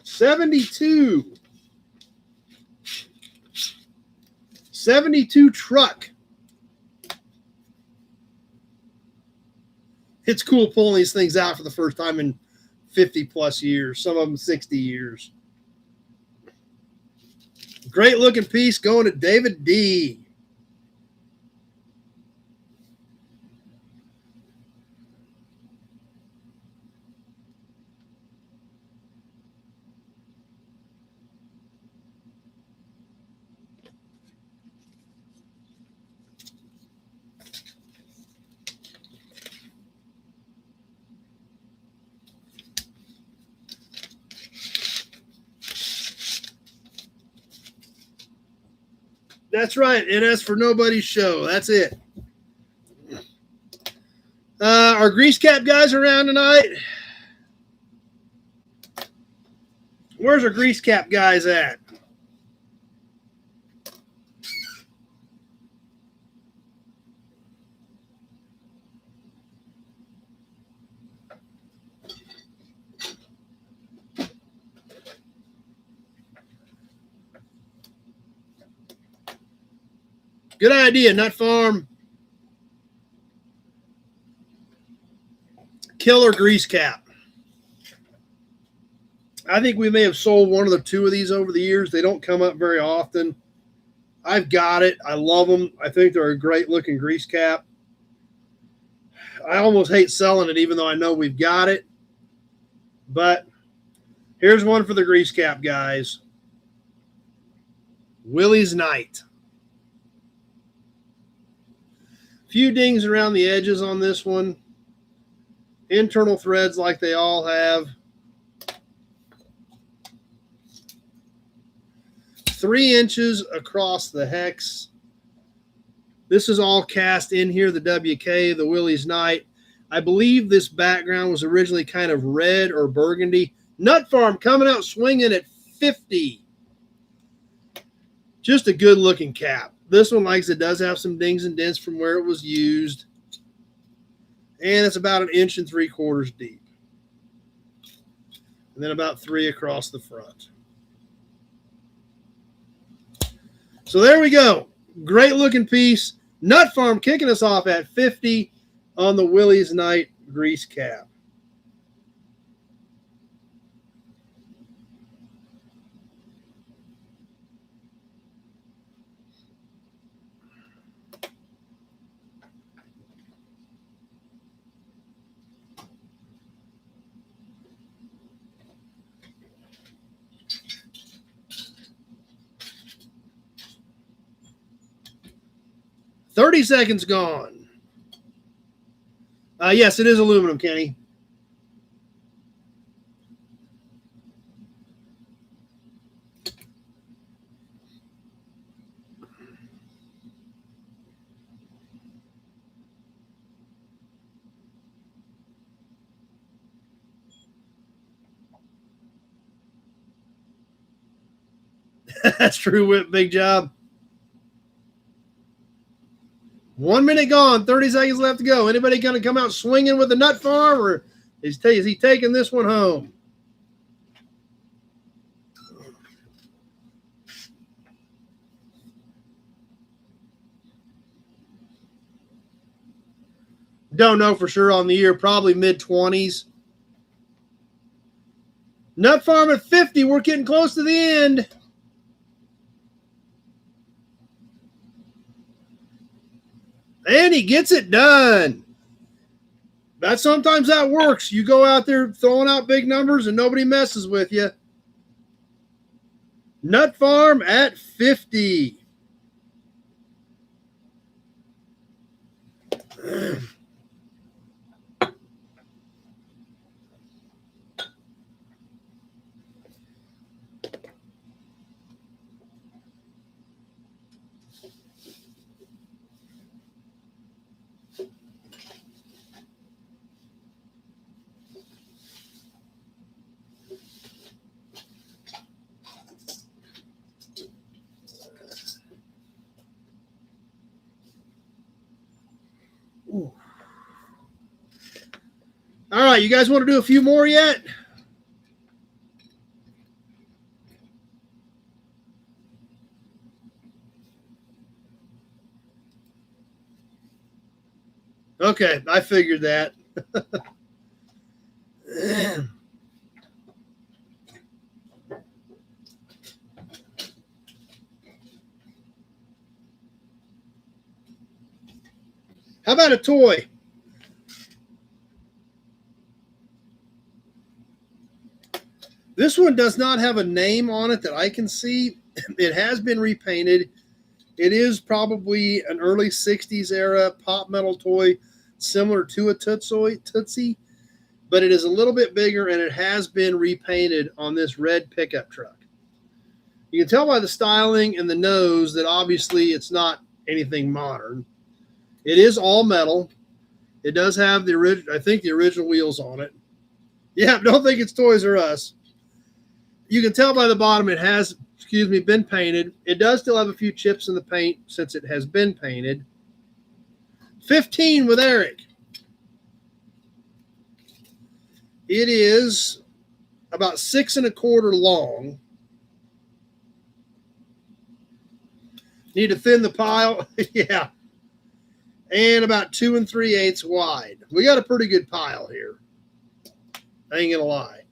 $72. 72 truck. It's cool pulling these things out for the first time in 50 plus years, some of them 60 years. Great looking piece going to David D. That's right. NS for nobody's show. That's it. Our grease cap guys around tonight. Where's our grease cap guys at? Good idea, Nut Farm. Killer grease cap. I think we may have sold one of the two of these over the years. They don't come up very often. I've got it. I love them. I think they're a great looking grease cap. I almost hate selling it even though I know we've got it. But here's one for the grease cap guys. Willie's Night. Few dings around the edges on this one. Internal threads like they all have. 3 inches across the hex. This is all cast in here, the WK, the Willie's Night. I believe this background was originally kind of red or burgundy. Nut Farm coming out swinging at 50. Just a good looking cap. This one, like I said, does have some dings and dents from where it was used. And it's about 1 3/4 inches deep. And then about 3 across the front. So there we go. Great looking piece. Nut Farm kicking us off at 50 on the Willie's Night grease cap. $30 seconds gone. Yes, it is aluminum, Kenny. That's true, Whip. Big job. 1 minute gone, 30 seconds left to go. Anybody going to come out swinging with the Nut Farm, or is he taking this one home? Don't know for sure on the year, probably mid-20s. Nut Farm at 50. We're getting close to the end. And he gets it done. Sometimes that works. You go out there throwing out big numbers and nobody messes with you. Nut Farm at 50. Ooh. All right, you guys want to do a few more yet? Okay, I figured that. How about a toy? This one does not have a name on it that I can see. It has been repainted. It is probably an early 60s era pop metal toy similar to a Tootsie, but it is a little bit bigger and it has been repainted on this red pickup truck. You can tell by the styling and the nose that obviously it's not anything modern. It is all metal. It does have the original, I think the original wheels on it. Yeah, don't think it's Toys R Us. You can tell by the bottom it has, been painted. It does still have a few chips in the paint since it has been painted. 15 with Eric. It is about 6 1/4 long. Need to thin the pile. Yeah. And about 2 3/8 wide. We got a pretty good pile here. I ain't gonna lie.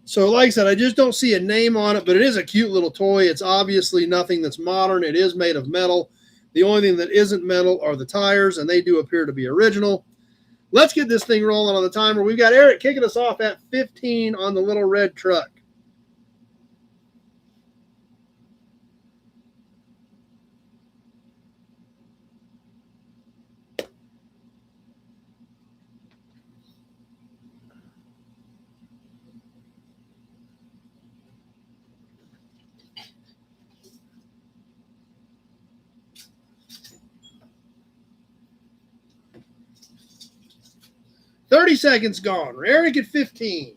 So like I said, I just don't see a name on it, but it is a cute little toy. It's obviously nothing that's modern. It is made of metal. The only thing that isn't metal are the tires, and they do appear to be original. Let's get this thing rolling on the timer. We've got Eric kicking us off at 15 on the little red truck. $30 seconds gone. Eric at 15.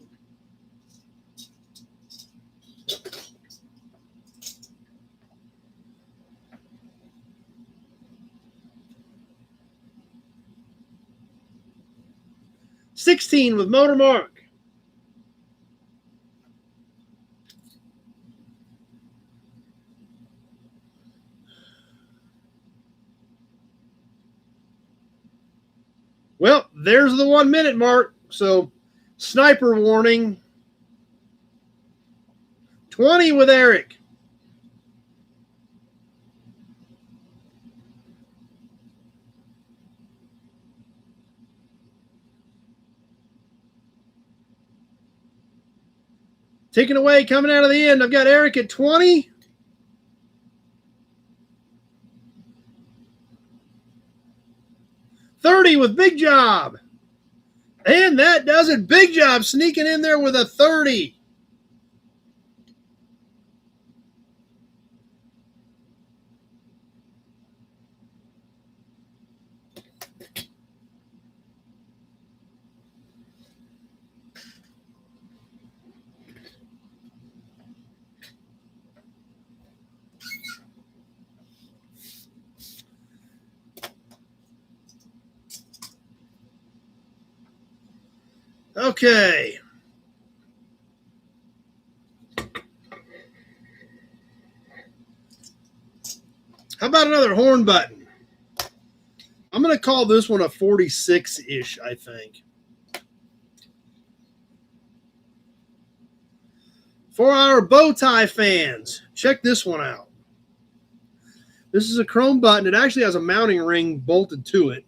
$16 with Motor Mark. Well, there's the 1 minute mark. So, sniper warning. 20 with Eric. Ticking away, coming out of the end. I've got Eric at 20. $30 with Big Job. And that does it. Big Job sneaking in there with a 30. Okay. How about another horn button? I'm going to call this one a 46-ish, I think. For our bow tie fans, check this one out. This is a chrome button. It actually has a mounting ring bolted to it.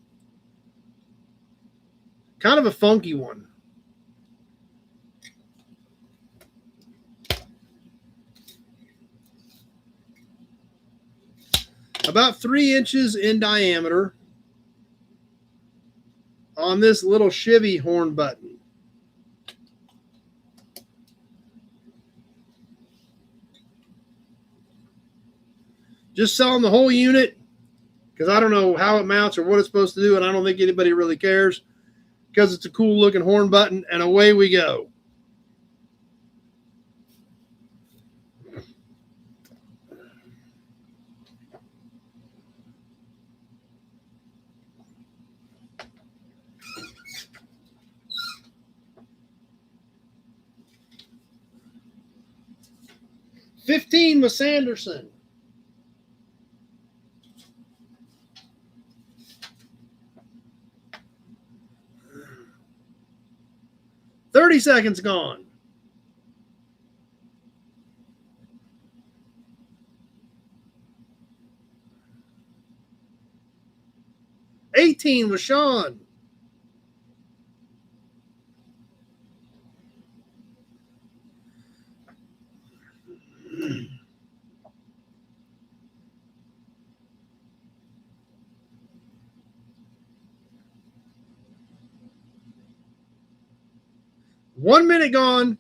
Kind of a funky one. about 3 inches in diameter on this little Chevy horn button. Just selling the whole unit because I don't know how it mounts or what it's supposed to do, and I don't think anybody really cares because it's a cool looking horn button, and away we go. $15 with Sanderson. $30 seconds gone. $18 with Sean. One minute gone.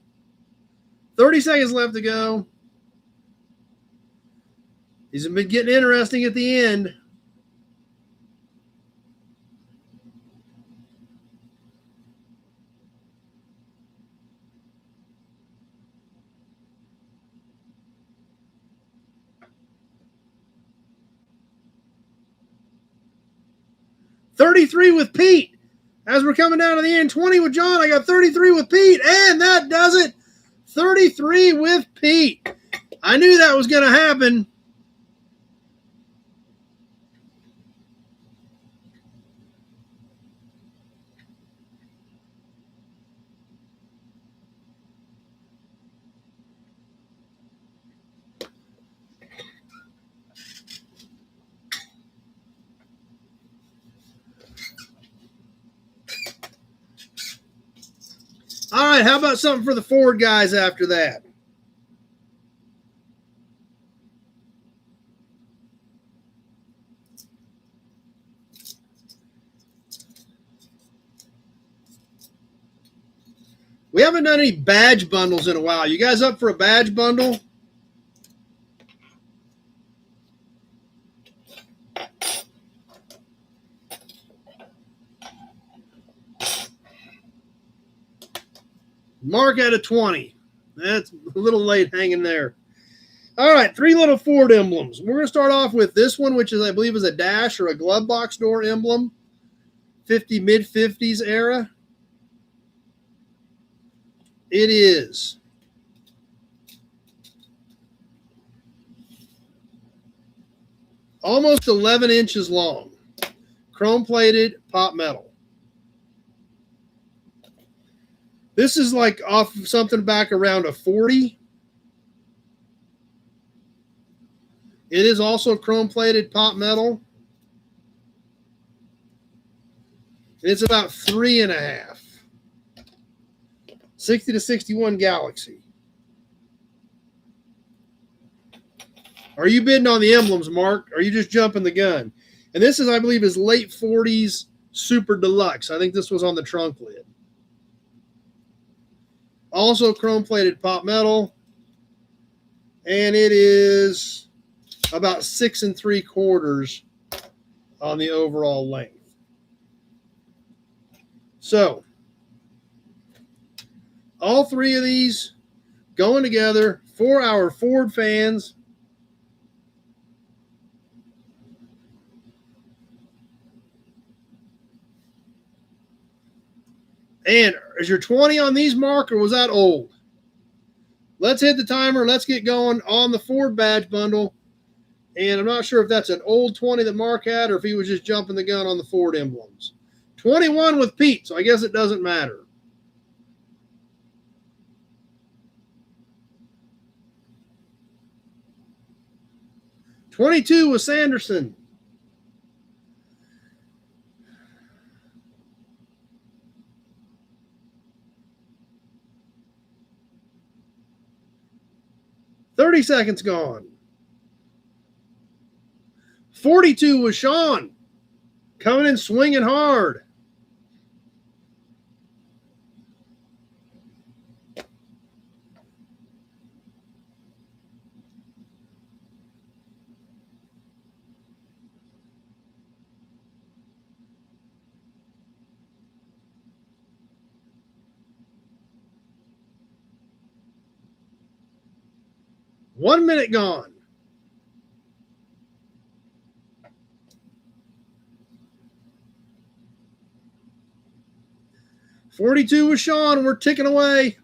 30 seconds left to go. These have been getting interesting at the end. $33 with Pete. As we're coming down to the end, 20 with John. I got 33 with Pete, and that does it. 33 with Pete. I knew that was going to happen. All right, how about something for the Ford guys after that? We haven't done any badge bundles in a while. You guys up for a badge bundle? Mark at a 20. That's a little late hanging there. All right, 3 little Ford emblems. We're going to start off with this one, which is, I believe, is a dash or a glove box door emblem. Mid-50s era. It is almost 11 inches long. Chrome-plated pot metal. This is like off of something back around a 40. It is also chrome-plated pot metal. It's about 3.5. 60 to 61 Galaxy. Are you bidding on the emblems, Mark? Or are you just jumping the gun? And this is, I believe, is late 40s Super Deluxe. I think this was on the trunk lid. Also chrome-plated pot metal. And it is about 6 3/4 on the overall length. So, all 3 of these going together for our Ford fans. And is your 20 on these, Mark, or was that old? Let's hit the timer. Let's get going on the Ford badge bundle. And I'm not sure if that's an old 20 that Mark had or if he was just jumping the gun on the Ford emblems. 21 with Pete, so I guess it doesn't matter. $22 with Sanderson. $30 seconds gone. 42 was Sean. Coming in swinging hard. One minute gone. $42 with Sean. We're ticking away.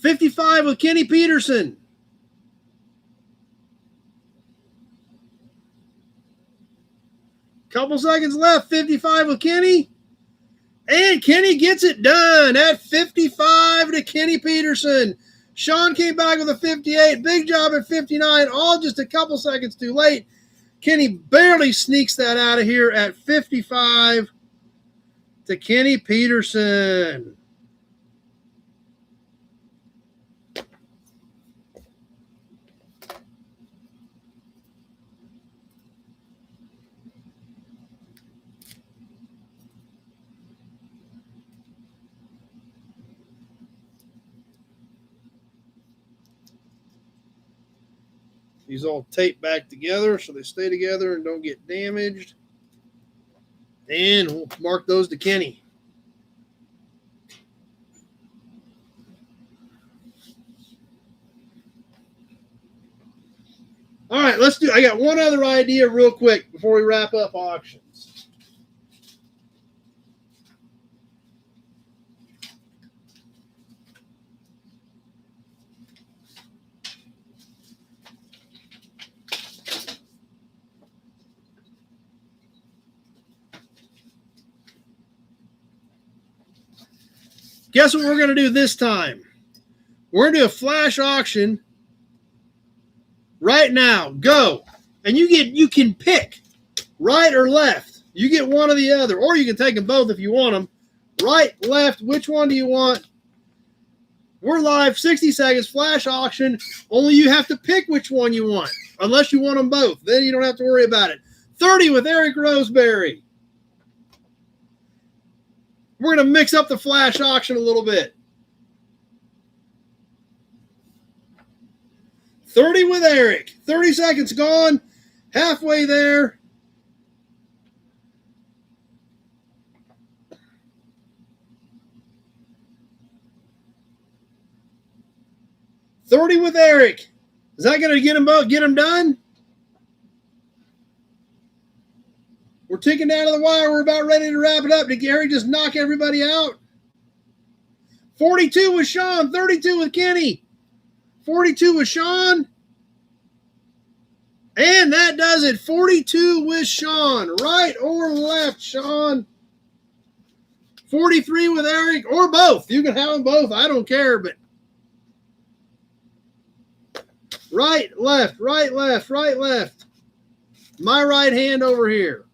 $55 with Kenny Peterson. Couple seconds left. $55 with Kenny. And Kenny gets it done at $55 to Kenny Peterson. Sean came back with a 58. Big job at 59. All just a couple seconds too late. Kenny barely sneaks that out of here at 55 to Kenny Peterson. These all tape back together so they stay together and don't get damaged. And we'll mark those to Kenny. All right, let's do. I got one other idea real quick before we wrap up auctions. Guess what we're going to do this time? We're going to do a flash auction right now. Go. And you can pick right or left. You get one or the other, or you can take them both if you want them. Right, left, which one do you want? We're live, 60 seconds, flash auction. Only you have to pick which one you want, unless you want them both. Then you don't have to worry about it. 30 with Eric Roseberry. We're going to mix up the flash auction a little bit. 30 with Eric. 30 seconds gone. Halfway there. $30 with Eric. Is that going to get them done? We're ticking down to the wire. We're about ready to wrap it up. Did Gary just knock everybody out? 42 with Sean. 32 with Kenny. 42 with Sean. And that does it. 42 with Sean. Right or left, Sean? 43 with Eric, or both. You can have them both. I don't care, but right, left, right, left, right, left. My right hand over here.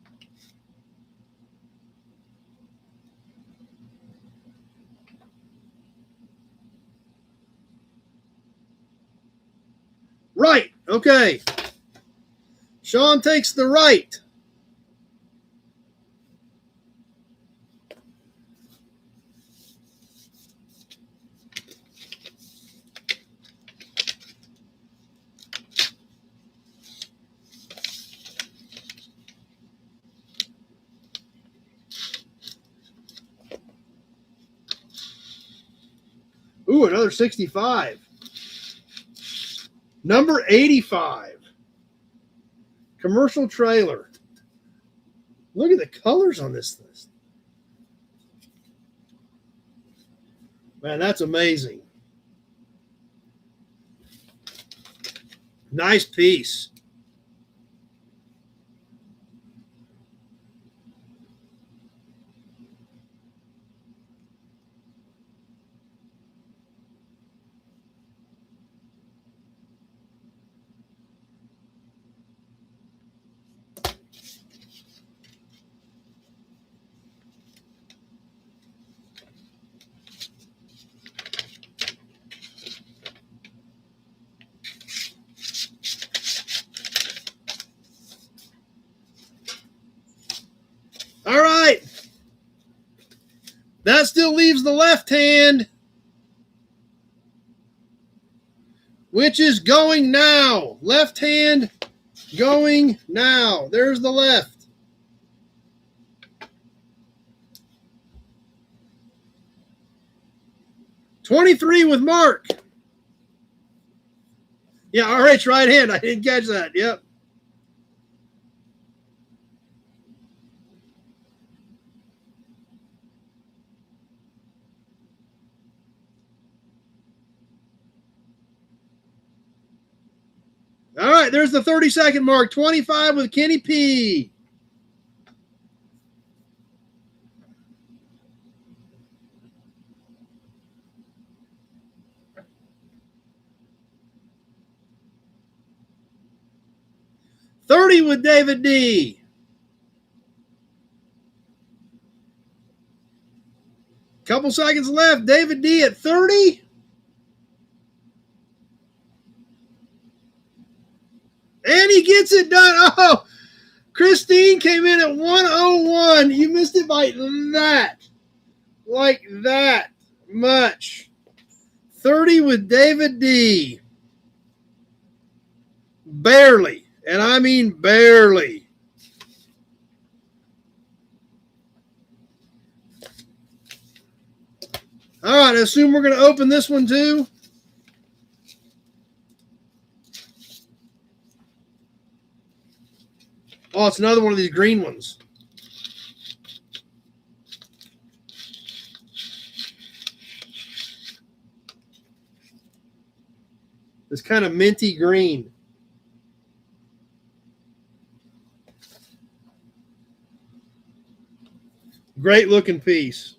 Right. Okay. Sean takes the right. Ooh, another 65. Number 85. Commercial trailer. Look at the colors on this list. Man, that's amazing. Nice piece. That still leaves the left hand, which is going now. Left hand going now. There's the left. $23 with Mark. Yeah, RH right hand. I didn't catch that. Yep. All right, there's the 30-second mark. 25 with Kenny P. $30 with David D. Couple seconds left. David D at 30. And he gets it done. Oh, Christine came in at 101. You missed it by that. Like that much. 30 with David D. Barely. And I mean barely. All right, I assume we're going to open this one too. Oh, it's another one of these green ones. This kind of minty green. Great looking piece.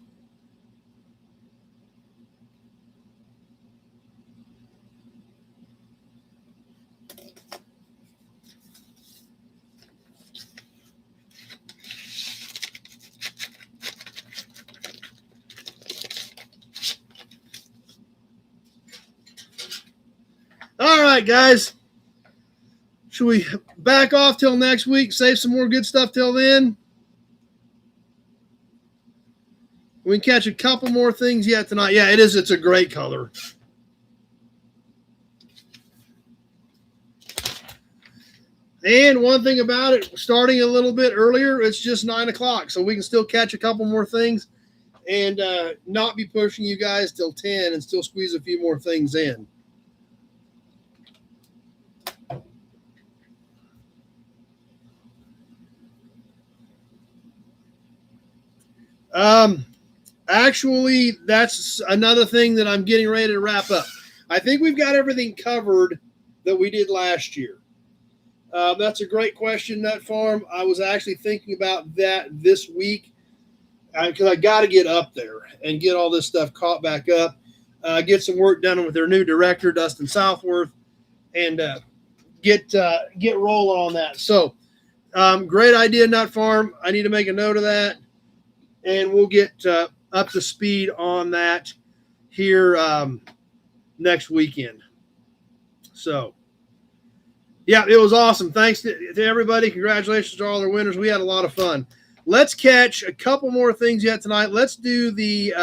All right, guys. Should we back off till next week? Save some more good stuff till then? We can catch a couple more things yet tonight. Yeah, it is. It's a great color. And one thing about it, starting a little bit earlier, it's just 9 o'clock. So we can still catch a couple more things and not be pushing you guys till 10 and still squeeze a few more things in. Actually, that's another thing that I'm getting ready to wrap up. I think we've got everything covered that we did last year. That's a great question, Nut Farm. I was actually thinking about that this week because I got to get up there and get all this stuff caught back up, get some work done with their new director, Dustin Southworth, and get rolling on that. So, great idea, Nut Farm. I need to make a note of that, and we'll get up to speed on that here next weekend. So, yeah, it was awesome. Thanks to everybody. Congratulations to all our winners. We had a lot of fun. Let's catch a couple more things yet tonight. Let's do the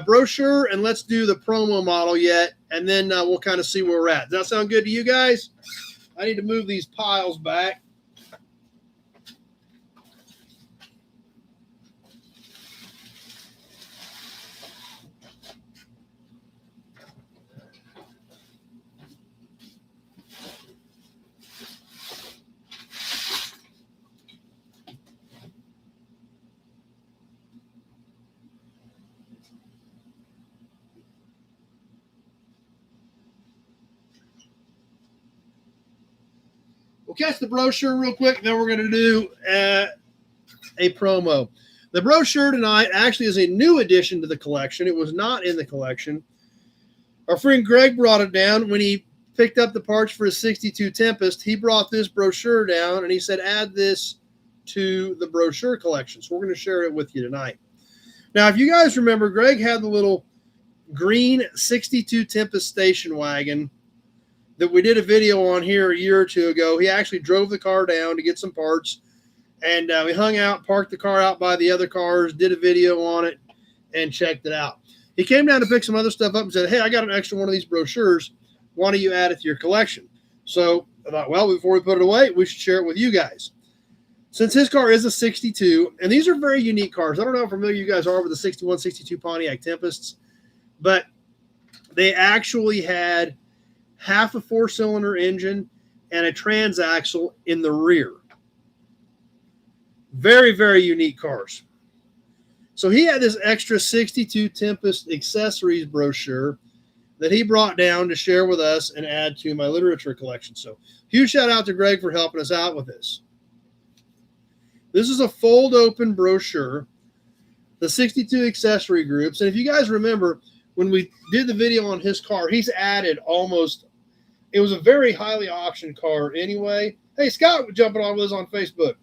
brochure and let's do the promo model yet, and then we'll kind of see where we're at. Does that sound good to you guys? I need to move these piles back. We'll catch the brochure real quick, then we're going to do a promo. The brochure tonight actually is a new addition to the collection. It was not in the collection. Our friend Greg brought it down when he picked up the parts for his 62 Tempest. He brought this brochure down, and he said, add this to the brochure collection. So we're going to share it with you tonight. Now, if you guys remember, Greg had the little green 62 Tempest station wagon that we did a video on here a year or two ago. He actually drove the car down to get some parts And we hung out, parked the car out by the other cars, did a video on it, and checked it out. He came down to pick some other stuff up and said, hey, I got an extra one of these brochures. Why don't you add it to your collection? So I thought, well, before we put it away, we should share it with you guys. Since his car is a 62, and these are very unique cars. I don't know how familiar you guys are with the 61, 62 Pontiac Tempests, but they actually had half a four-cylinder engine and a transaxle in the rear. Very, very unique cars. So he had this extra 62 Tempest accessories brochure that he brought down to share with us and add to my literature collection. So huge shout out to Greg for helping us out with this. This is a fold open brochure, the 62 accessory groups. And if you guys remember, when we did the video on his car, he's added almost, it was a very highly auctioned car anyway. Hey, Scott jumping on with us on Facebook.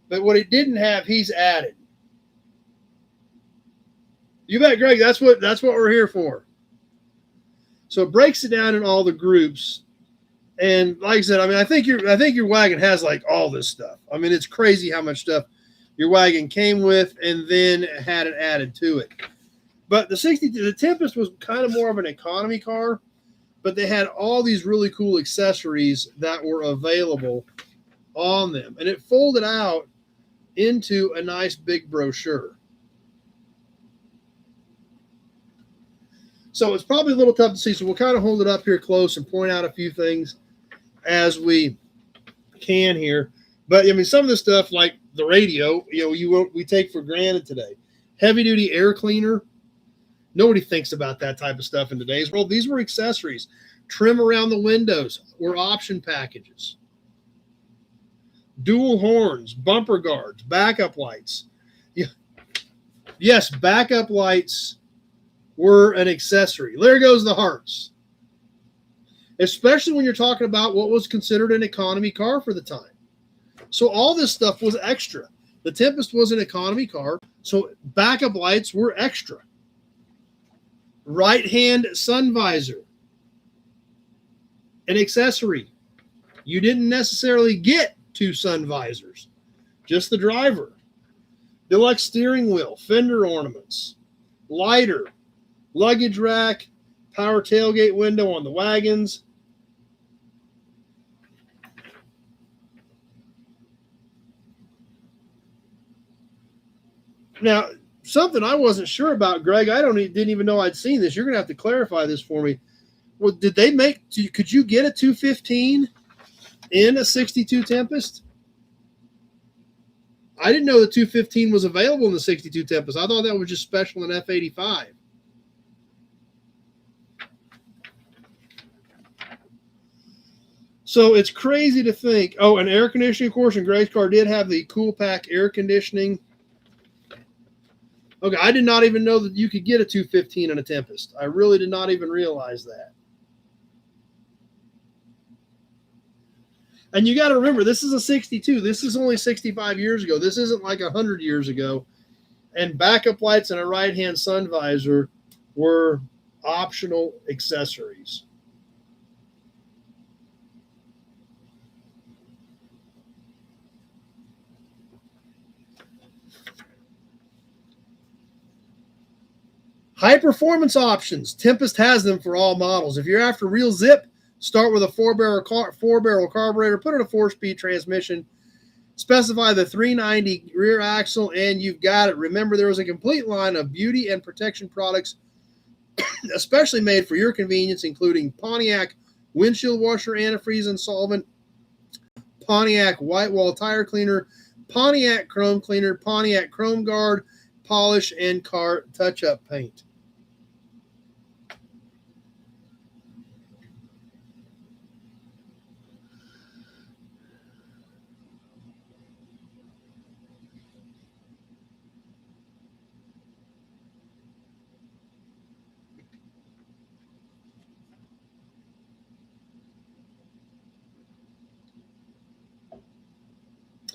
But what it didn't have, he's added. You bet, Greg. That's what we're here for. So it breaks it down in all the groups. And like I said, I mean, I think your wagon has like all this stuff. I mean, it's crazy how much stuff your wagon came with and then had it added to it. But the Tempest was kind of more of an economy car, but they had all these really cool accessories that were available on them. And it folded out into a nice big brochure. So it's probably a little tough to see. So we'll kind of hold it up here close and point out a few things as we can here. But I mean, some of the stuff like the radio, we take for granted today. Heavy duty air cleaner. Nobody thinks about that type of stuff in today's world. These were accessories. Trim around the windows were option packages. Dual horns, bumper guards, backup lights. Yes, backup lights were an accessory. There goes the hearts. Especially when you're talking about what was considered an economy car for the time. So all this stuff was extra. The Tempest was an economy car, so backup lights were extra. Right-hand sun visor, an accessory. You didn't necessarily get two sun visors, just the driver. Deluxe steering wheel, fender ornaments, lighter, luggage rack, power tailgate window on the wagons. Now, something I wasn't sure about, Greg, didn't even know I'd seen this. You're going to have to clarify this for me. Well, could you get a 215 in a 62 Tempest? I didn't know the 215 was available in the 62 Tempest. I thought that was just special in F85. So it's crazy to think. Oh, and air conditioning, of course, and Greg's car did have the Cool Pack air conditioning. Okay, I did not even know that you could get a 215 in a Tempest. I really did not even realize that. And you got to remember, this is a 62. This is only 65 years ago. This isn't like 100 years ago. And backup lights and a right-hand sun visor were optional accessories. High performance options. Tempest has them for all models. If you're after real zip, start with a four-barrel carburetor, put in a 4-speed transmission, specify the 390 rear axle, and you've got it. Remember, there is a complete line of beauty and protection products, especially made for your convenience, including Pontiac windshield washer antifreeze and solvent, Pontiac white wall tire cleaner, Pontiac chrome cleaner, Pontiac chrome guard, polish, and car touch-up paint.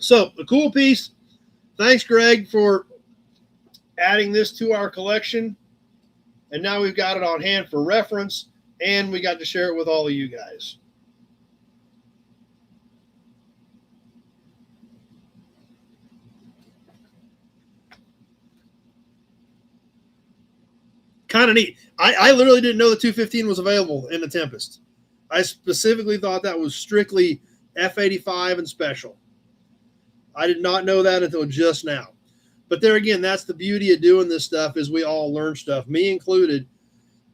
So, a cool piece. Thanks, Greg, for adding this to our collection. And now we've got it on hand for reference, and we got to share it with all of you guys. Kind of neat. I literally didn't know the 215 was available in the Tempest. I specifically thought that was strictly F85 and special. I did not know that until just now. But there again, that's the beauty of doing this stuff is we all learn stuff, me included,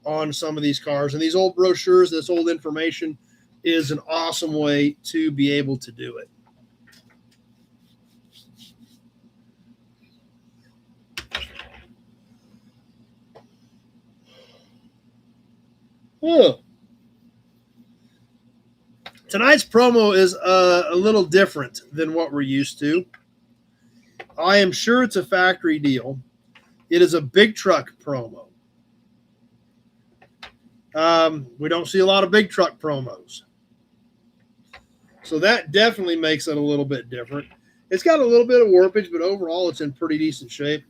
on some of these cars. And these old brochures, this old information is an awesome way to be able to do it. Oh. Tonight's promo is a little different than what we're used to. I am sure it's a factory deal. It is a big truck promo. We don't see a lot of big truck promos. So that definitely makes it a little bit different. It's got a little bit of warpage, but overall it's in pretty decent shape.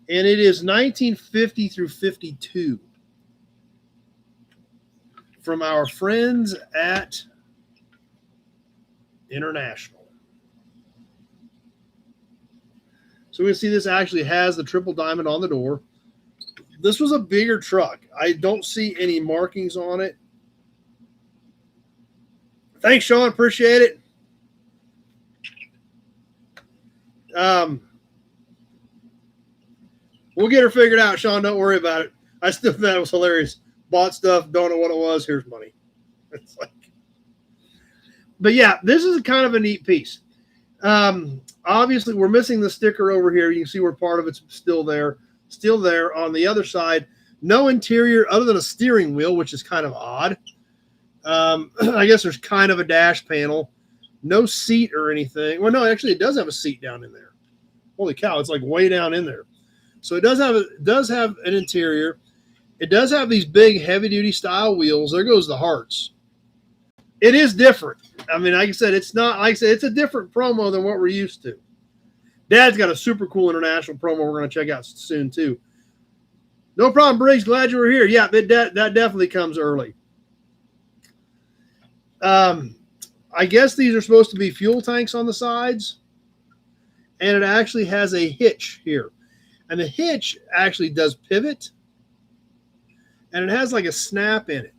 And it is 1950 through 52 from our friends at International. So we see this actually has the triple diamond on the door. This was a bigger truck. I don't see any markings on it. Thanks, Sean. Appreciate it. We'll get her figured out, Sean. Don't worry about it. I still think that was hilarious. Bought stuff, don't know what it was. Here's money. It's like, but yeah, this is kind of a neat piece. Obviously, we're missing the sticker over here. You can see where part of it's still there. Still there. On the other side, no interior other than a steering wheel, which is kind of odd. I guess there's kind of a dash panel. No seat or anything. Well, no, actually, it does have a seat down in there. Holy cow, it's like way down in there. So it does have an interior. It does have these big heavy-duty style wheels. There goes the hearts. It is different. I mean, like I said, it's not like I said, it's a different promo than what we're used to. Dad's got a super cool International promo we're going to check out soon too. No problem, Briggs. Glad you were here. Yeah, that definitely comes early. I guess these are supposed to be fuel tanks on the sides, and it actually has a hitch here. And the hitch actually does pivot, and it has like a snap in it.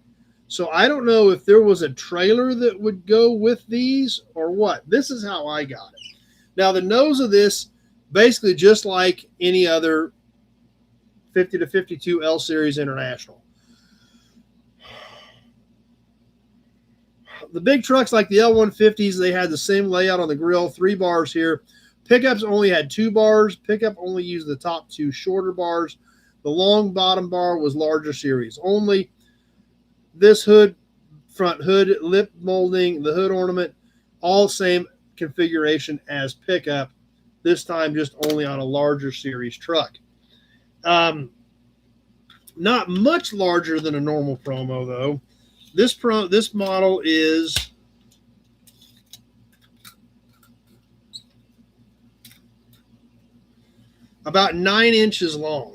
So I don't know if there was a trailer that would go with these or what. This is how I got it. Now, the nose of this, basically just like any other 50 to 52 L Series International. The big trucks like the L150s, they had the same layout on the grill, 3 bars here. Pickups only had 2 bars. Pickup only used the top 2 shorter bars. The long bottom bar was larger series only. This hood, front hood, lip molding, the hood ornament, all same configuration as pickup. This time just only on a larger series truck. Not much larger than a normal promo though. This model is about 9 inches long.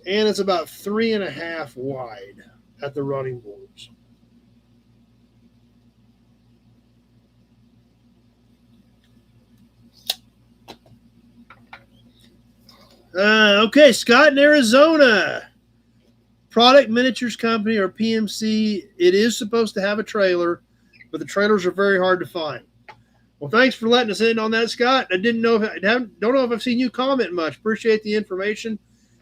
And it's about 3.5 wide at the running boards. Okay, Scott in Arizona. Product Miniatures Company, or PMC. It is supposed to have a trailer, but the trailers are very hard to find. Well, thanks for letting us in on that, Scott. I don't know if I've seen you comment much. Appreciate the information.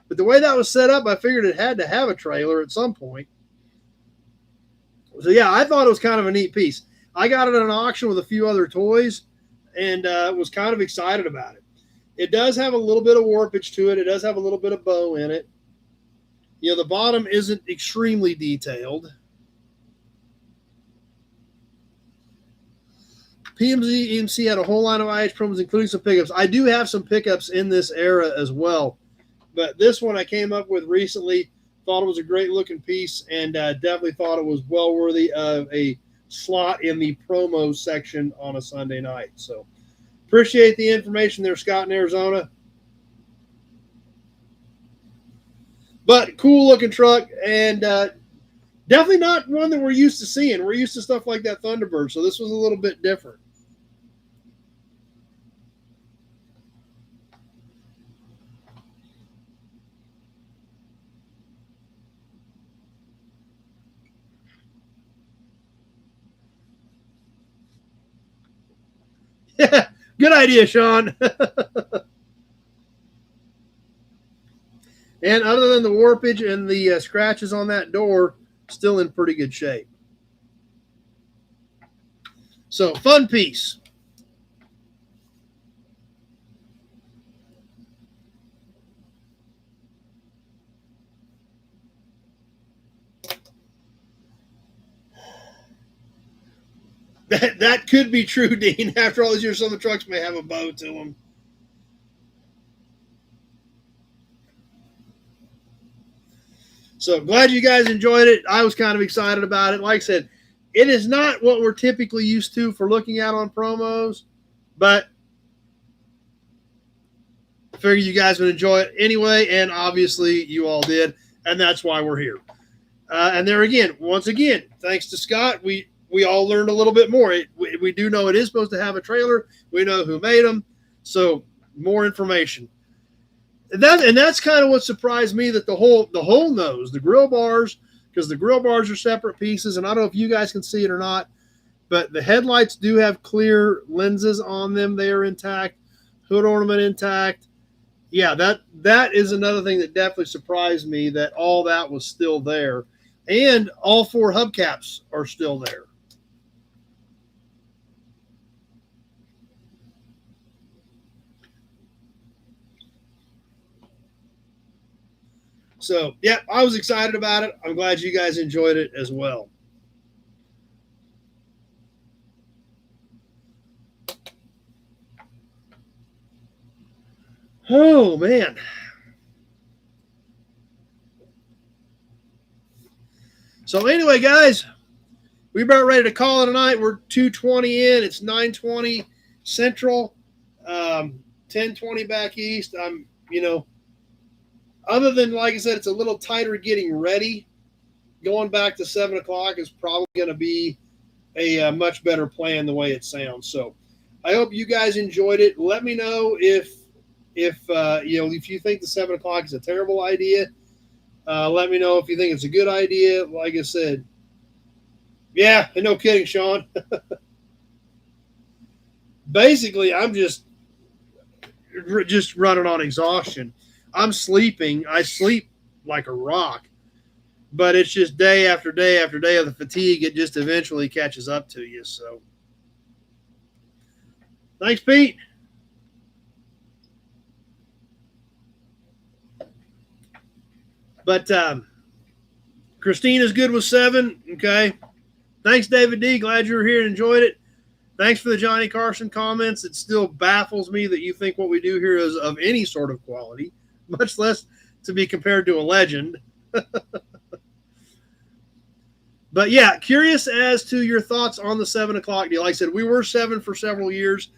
But the way that was set up, I figured it had to have a trailer at some point. So, yeah, I thought it was kind of a neat piece. I got it at an auction with a few other toys and was kind of excited about it. It does have a little bit of warpage to it. It does have a little bit of bow in it. You know, the bottom isn't extremely detailed. PMC had a whole line of IH promos, including some pickups. I do have some pickups in this era as well. But this one I came up with recently, thought it was a great looking piece, and definitely thought it was well worthy of a slot in the promo section on a Sunday night. So appreciate the information there, Scott in Arizona. But cool looking truck, and definitely not one that we're used to seeing. We're used to stuff like that Thunderbird, so this was a little bit different. Yeah, good idea, Sean. And other than the warpage and the scratches on that door, still in pretty good shape. So, fun piece. That could be true, Dean. After all these years, some of the trucks may have a bow to them. So glad you guys enjoyed it. I was kind of excited about it. Like I said, it is not what we're typically used to for looking at on promos, but I figured you guys would enjoy it anyway, and obviously you all did, and that's why we're here. And there again, once again, thanks to Scott, we all learned a little bit more. We do know it is supposed to have a trailer. We know who made them, so more information. And that's kind of what surprised me, that the whole nose, the grill bars, because the grill bars are separate pieces, and I don't know if you guys can see it or not, but the headlights do have clear lenses on them. They are intact. Hood ornament intact. Yeah, that is another thing that definitely surprised me, that all that was still there. And all 4 hubcaps are still there. So, yeah, I was excited about it. I'm glad you guys enjoyed it as well. Oh, man. So, anyway, guys, we're about ready to call it a night. We're 2:20 in. It's 9:20 Central, 10:20 back east. Other than, like I said, it's a little tighter getting ready. Going back to 7 o'clock is probably going to be a much better plan the way it sounds. So I hope you guys enjoyed it. Let me know if you think the 7 o'clock is a terrible idea. Let me know if you think it's a good idea. Like I said, yeah, and no kidding, Sean. Basically, I'm just running on exhaustion. I'm sleeping. I sleep like a rock, but it's just day after day after day of the fatigue. It just eventually catches up to you. So, thanks, Pete. But Christine is good with 7. Okay. Thanks, David D. Glad you were here and enjoyed it. Thanks for the Johnny Carson comments. It still baffles me that you think what we do here is of any sort of quality, much less to be compared to a legend. But yeah, curious as to your thoughts on the 7 o'clock deal. Like I said, we were 7 for several years.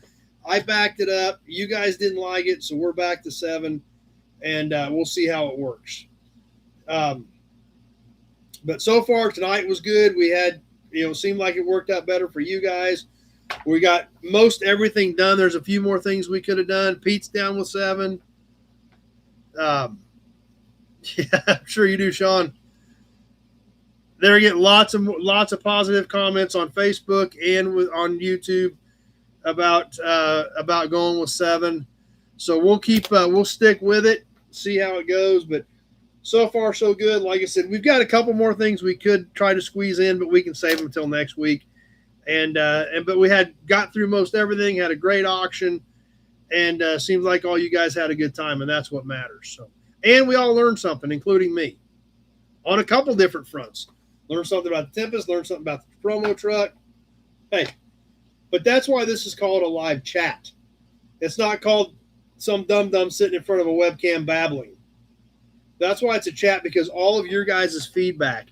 I backed it up. You guys didn't like it, so we're back to 7, and we'll see how it works. But so far tonight was good. We had, seemed like it worked out better for you guys. We got most everything done. There's a few more things we could have done. Pete's down with 7. Yeah, I'm sure you do, Sean. They're getting lots of positive comments on Facebook and on YouTube about going with 7. So we'll stick with it, see how it goes. But so far so good. Like I said, we've got a couple more things we could try to squeeze in, but we can save them until next week. But we got through most everything. Had a great auction, and seems like all you guys had a good time, and that's what matters. So, and we all learned something, including me, on a couple different fronts. Learn something about the Tempest, learn something about the promo truck. Hey, but that's why this is called a live chat. It's not called some dum-dum sitting in front of a webcam babbling. That's why it's a chat, because all of your guys' feedback,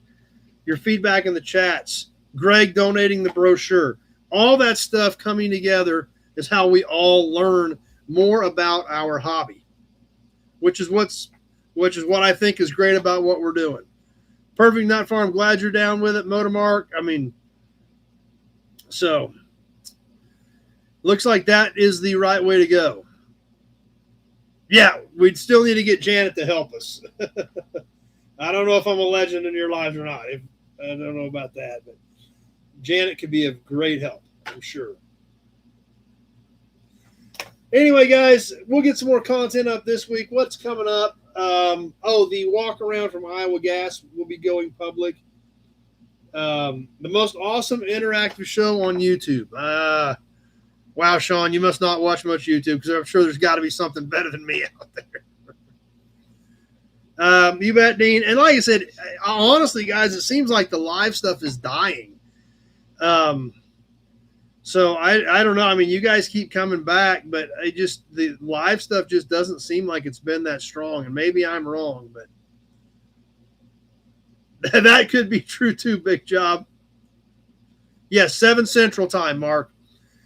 your feedback in the chats, Greg donating the brochure, all that stuff coming together is how we all learn more about our hobby, which is what which is what I think is great about what we're doing. Perfect Nut Farm, glad you're down with it, Motormark. I mean, so looks like that is the right way to go. Yeah, we'd still need to get Janet to help us. I don't know if I'm a legend in your lives or not. I don't know about that, but Janet could be of great help, I'm sure. Anyway, guys, we'll get some more content up this week. What's coming up? The walk around from Iowa Gas will be going public. The most awesome interactive show on YouTube. Wow, Sean, you must not watch much YouTube because I'm sure there's got to be something better than me out there. You bet, Dean. And like I said, honestly, guys, it seems like the live stuff is dying. So I don't know. I mean, you guys keep coming back, but the live stuff just doesn't seem like it's been that strong. And maybe I'm wrong, but that could be true too. Big job. Yes, 7 Central Time, Mark.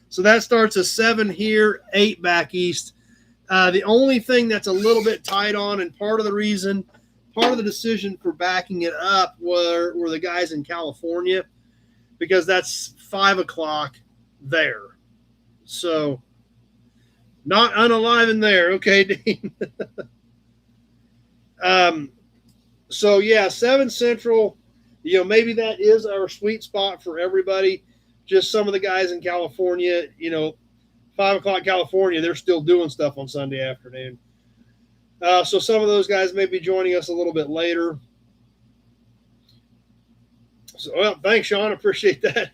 So that starts at 7 here, 8 back east. The only thing that's a little bit tight on, and part of the decision for backing it up were the guys in California, because that's 5 o'clock there. So not unalive in there. Okay, Dean. So yeah, 7 Central, maybe that is our sweet spot for everybody. Just some of the guys in California, 5 o'clock California, they're still doing stuff on Sunday afternoon. So some of those guys may be joining us a little bit later. So, well, thanks, Sean. Appreciate that.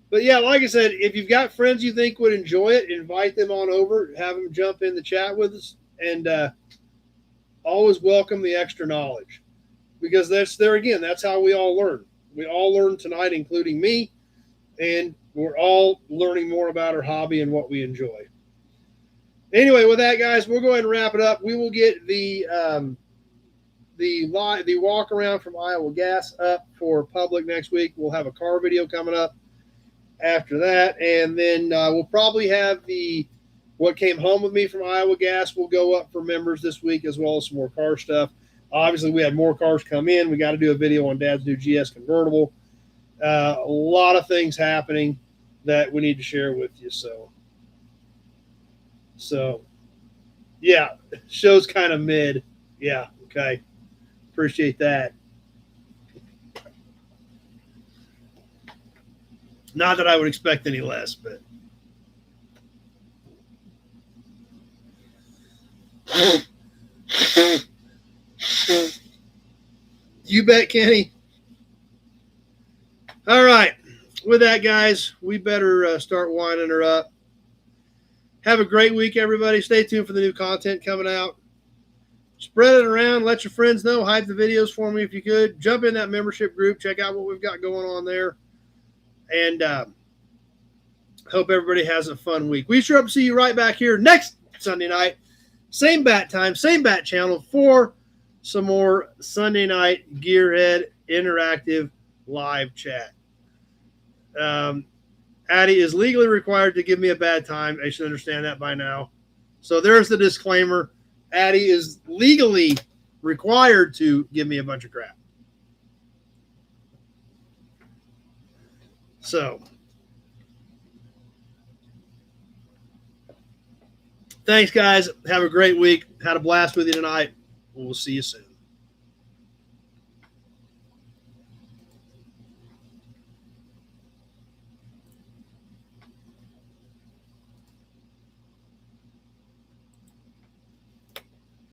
But yeah, like I said, if you've got friends you think would enjoy it, invite them on over, have them jump in the chat with us, and always welcome the extra knowledge, because that's how we all learn. We all learn tonight, including me, and we're all learning more about our hobby and what we enjoy. Anyway, with that, guys, we'll go ahead and wrap it up. We will get the walk around from Iowa Gas up for public next week. We'll have a car video coming up after that, and then we'll probably have what came home with me from Iowa Gas will go up for members this week, as well as some more car stuff. Obviously, we had more cars come in. We got to do a video on Dad's new GS convertible. A lot of things happening that we need to share with you. So yeah, show's kind of mid. Yeah, okay. Appreciate that. Not that I would expect any less, but you bet, Kenny. All right. With that, guys, we better start winding her up. Have a great week, everybody. Stay tuned for the new content coming out. Spread it around. Let your friends know. Hype the videos for me if you could. Jump in that membership group. Check out what we've got going on there. And hope everybody has a fun week. We sure hope to see you right back here next Sunday night. Same bat time, same bat channel for some more Sunday night Gearhead interactive live chat. Addie is legally required to give me a bad time. I should understand that by now. So there's the disclaimer. Addie is legally required to give me a bunch of crap. So thanks, guys. Have a great week. Had a blast with you tonight. We'll see you soon.